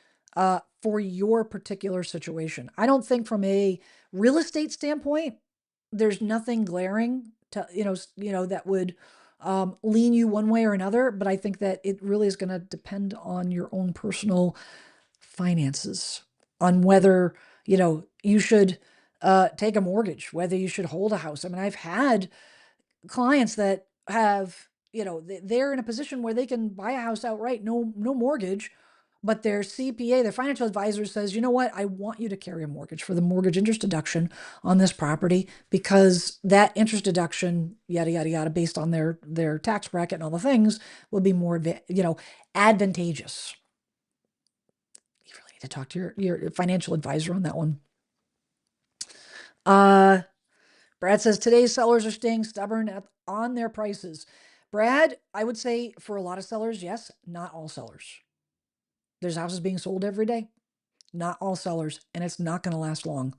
Speaker 1: for your particular situation. I don't think from a real estate standpoint, there's nothing glaring to, that would lean you one way or another. But I think that it really is going to depend on your own personal finances, on whether, you should take a mortgage, whether you should hold a house. I mean, I've had clients that have, they're in a position where they can buy a house outright, no mortgage, but their CPA, their financial advisor says, you know what, I want you to carry a mortgage for the mortgage interest deduction on this property because that interest deduction, yada, yada, yada, based on their tax bracket and all the things will be more, advantageous. You really need to talk to your financial advisor on that one. Brad says today's sellers are staying stubborn on their prices. Brad, I would say for a lot of sellers, yes, not all sellers. There's houses being sold every day, not all sellers, and it's not going to last long.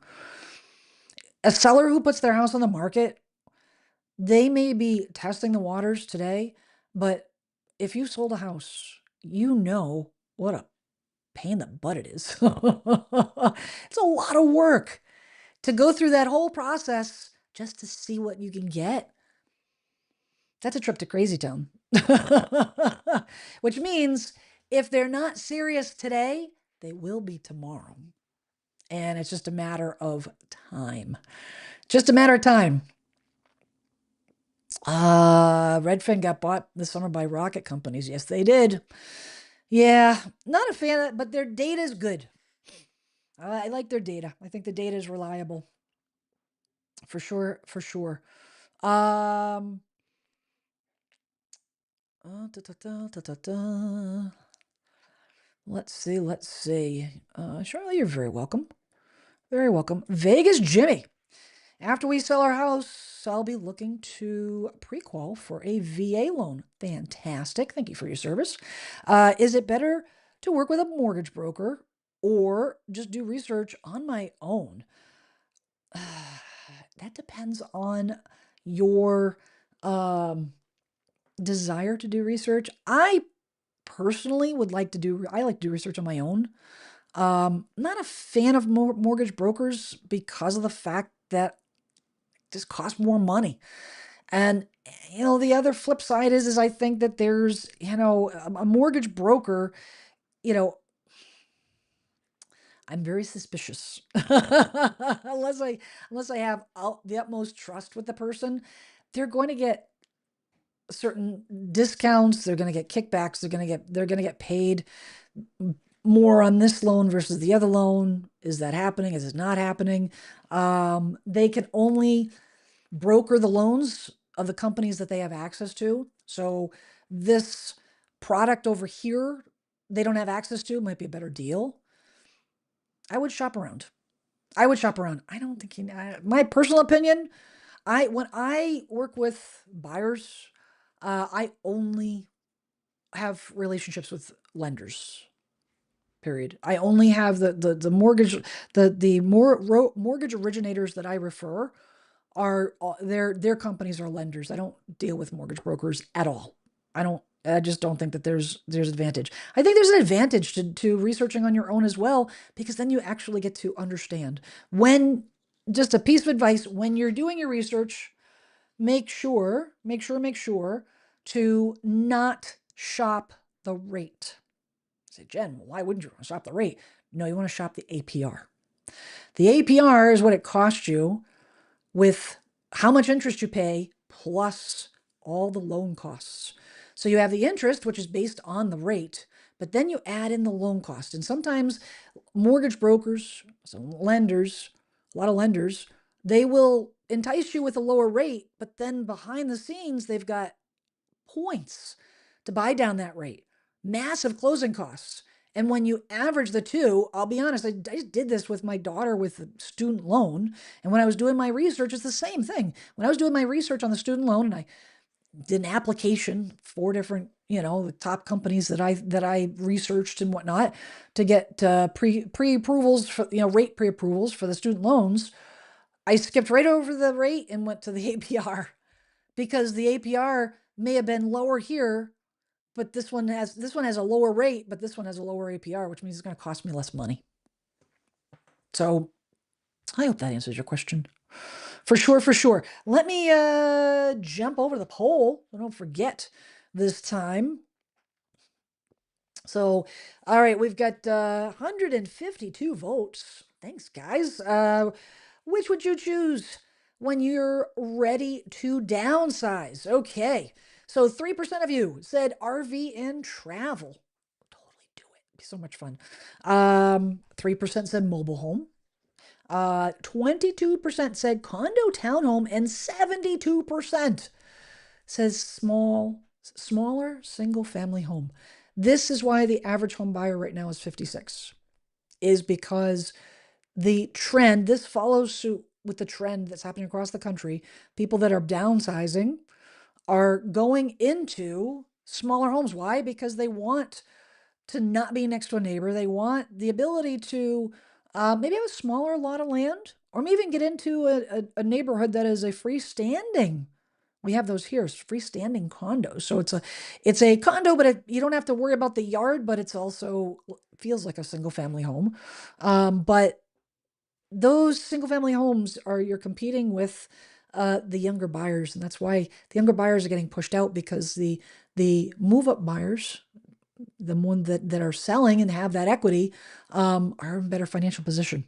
Speaker 1: A seller who puts their house on the market, they may be testing the waters today, but if you sold a house, you know what a pain in the butt it is. It's a lot of work to go through that whole process just to see what you can get. That's a trip to Crazy Town. Which means if they're not serious today, they will be tomorrow. And it's just a matter of time. Just a matter of time. Redfin got bought this summer by rocket companies. Yes, they did. Yeah, not a fan of it, but their data is good. I like their data. I think the data is reliable. For sure, for sure. Um, da, da, da, da, da, da. Let's see. Charlie, you're very welcome. Very welcome. Vegas Jimmy. After we sell our house, I'll be looking to pre-qual for a VA loan. Fantastic. Thank you for your service. Is it better to work with a mortgage broker or just do research on my own? That depends on your desire to do research. I personally I like to do research on my own. Not a fan of mortgage brokers because of the fact that it just costs more money. And the other flip side is I think that there's, a mortgage broker, you know, I'm very suspicious. Unless I have the utmost trust with the person, they're going to get certain discounts, they're going to get kickbacks, they're going to get paid more on this loan versus the other loan. Is that happening? Is it not happening? They can only broker the loans of the companies that they have access to. So this product over here, they don't have access to, might be a better deal. I would shop around. I would shop around. I don't think my personal opinion, when I work with buyers, I only have relationships with lenders. Period. I only have the mortgage mortgage originators that I refer are their companies are lenders. I don't deal with mortgage brokers at all. I just don't think that there's advantage. I think there's an advantage to researching on your own as well, because then you actually get to understand. When Just a piece of advice, when you're doing your research, make sure to not shop the rate. Say, Jen, why wouldn't you want to shop the rate? No, you want to shop the APR. The APR is what it costs you with how much interest you pay plus all the loan costs. So you have the interest, which is based on the rate, but then you add in the loan cost. And sometimes mortgage brokers, some lenders, a lot of lenders, they will entice you with a lower rate, but then behind the scenes, they've got points to buy down that rate, massive closing costs. And when you average the two, I'll be honest, I just did this with my daughter with the student loan. And when I was doing my research, it's the same thing. When I was doing my research on the student loan and I did an application, 4 different, the top companies that I researched and whatnot to get pre-approvals for, rate pre-approvals for the student loans, I skipped right over the rate and went to the APR because the APR may have been lower here, but this one has a lower rate, but this one has a lower APR, which means it's going to cost me less money. So I hope that answers your question. For sure, for sure. Let me jump over the poll. So don't forget this time. So, all right, we've got 152 votes. Thanks, guys. Which would you choose when you're ready to downsize? Okay. So 3% of you said RV and travel. Totally do it. It'd be so much fun. 3% said mobile home. 22% said condo townhome, and 72% says smaller single family home. This is why the average home buyer right now is 56, is because this follows suit with the trend that's happening across the country. People that are downsizing are going into smaller homes. Why? Because they want to not be next to a neighbor. They want the ability to maybe have a smaller lot of land, or maybe even get into a neighborhood that is a freestanding. We have those here, freestanding condos. So it's a condo, but you don't have to worry about the yard, but it's also feels like a single family home. But those single family homes you're competing with the younger buyers, and that's why the younger buyers are getting pushed out, because the move up buyers, the one that are selling and have that equity, are in better financial position.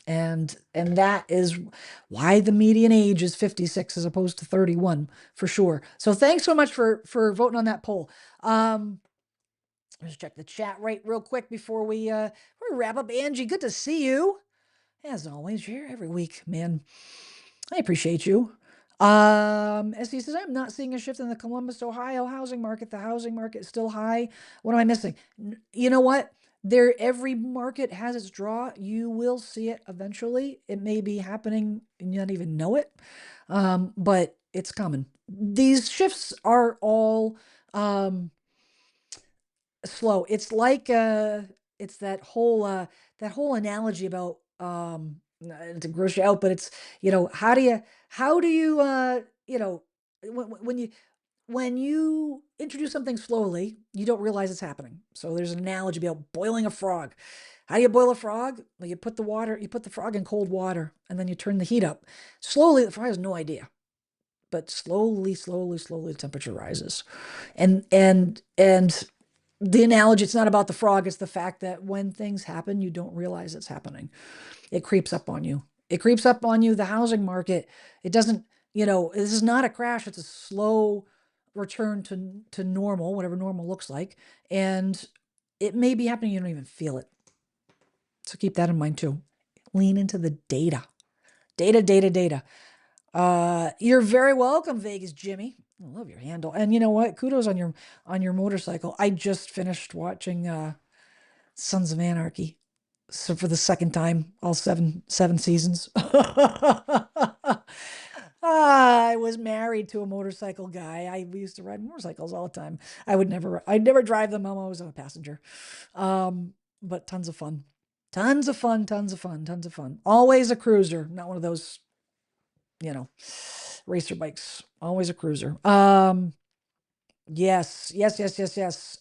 Speaker 1: And that is why the median age is 56 as opposed to 31, for sure. So thanks so much for voting on that poll. Let's check the chat right real quick before we wrap up. Angie, good to see you. As always, you're here every week, man. I appreciate you. As he says, I'm not seeing a shift in the Columbus, Ohio housing market. The housing market is still high. What am I missing? You know what? Every market has its draw. You will see it eventually. It may be happening and you don't even know it, but it's coming. These shifts are all slow. It's like it's that whole analogy about to gross you out, but it's, how do you when you introduce something slowly, you don't realize it's happening. So there's an analogy about boiling a frog. How do you boil a frog? Well, you put the frog in cold water, and then you turn the heat up. Slowly, the frog has no idea. But slowly, slowly, slowly, the temperature rises. And the analogy, it's not about the frog, it's the fact that when things happen, you don't realize it's happening. It creeps up on you. The housing market, it doesn't, this is not a crash, it's a slow return to normal, whatever normal looks like. And It may be happening, you don't even feel it. So keep that in mind too. Lean into the data. Data. You're very welcome, Vegas Jimmy. I love your handle. And you know what? Kudos on your motorcycle. I just finished watching Sons of Anarchy. So for the second time, all seven seasons. I was married to a motorcycle guy. We used to ride motorcycles all the time. I'd never drive them. I was a passenger. But tons of fun. Tons of fun. Always a cruiser, not one of those, you know, racer bikes. Always a cruiser. Yes.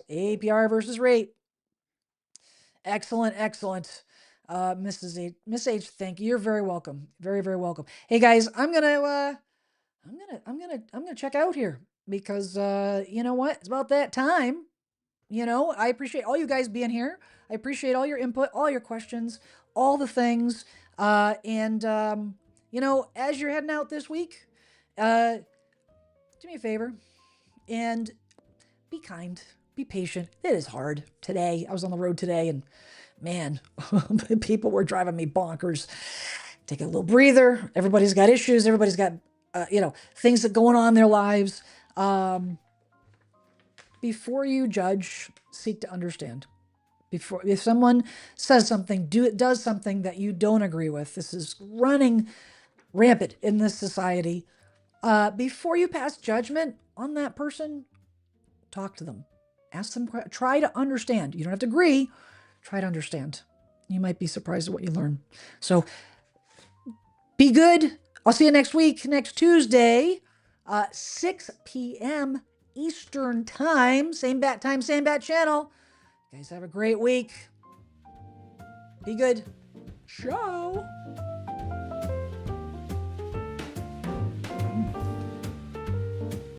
Speaker 1: APR versus rate. Excellent. Miss H, thank you. You're very welcome. Very welcome. Hey guys, I'm gonna check out here because you know what? It's about that time. I appreciate all you guys being here. I appreciate all your input, all your questions, all the things. And as you're heading out this week, uh, do me a favor and be kind, be patient. It is hard today. I was on the road today and man, people were driving me bonkers. Take a little breather. Everybody's got issues. Everybody's got, things that going on in their lives. Before you judge, seek to understand. If someone says something, does something that you don't agree with, this is running rampant in this society. Before you pass judgment on that person, talk to them, ask them, try to understand. You don't have to agree. Try to understand. You might be surprised at what you learn. So be good. I'll see you next week, next Tuesday, 6 p.m. Eastern time. Same bat time, same bat channel. You guys have a great week. Be good. Ciao.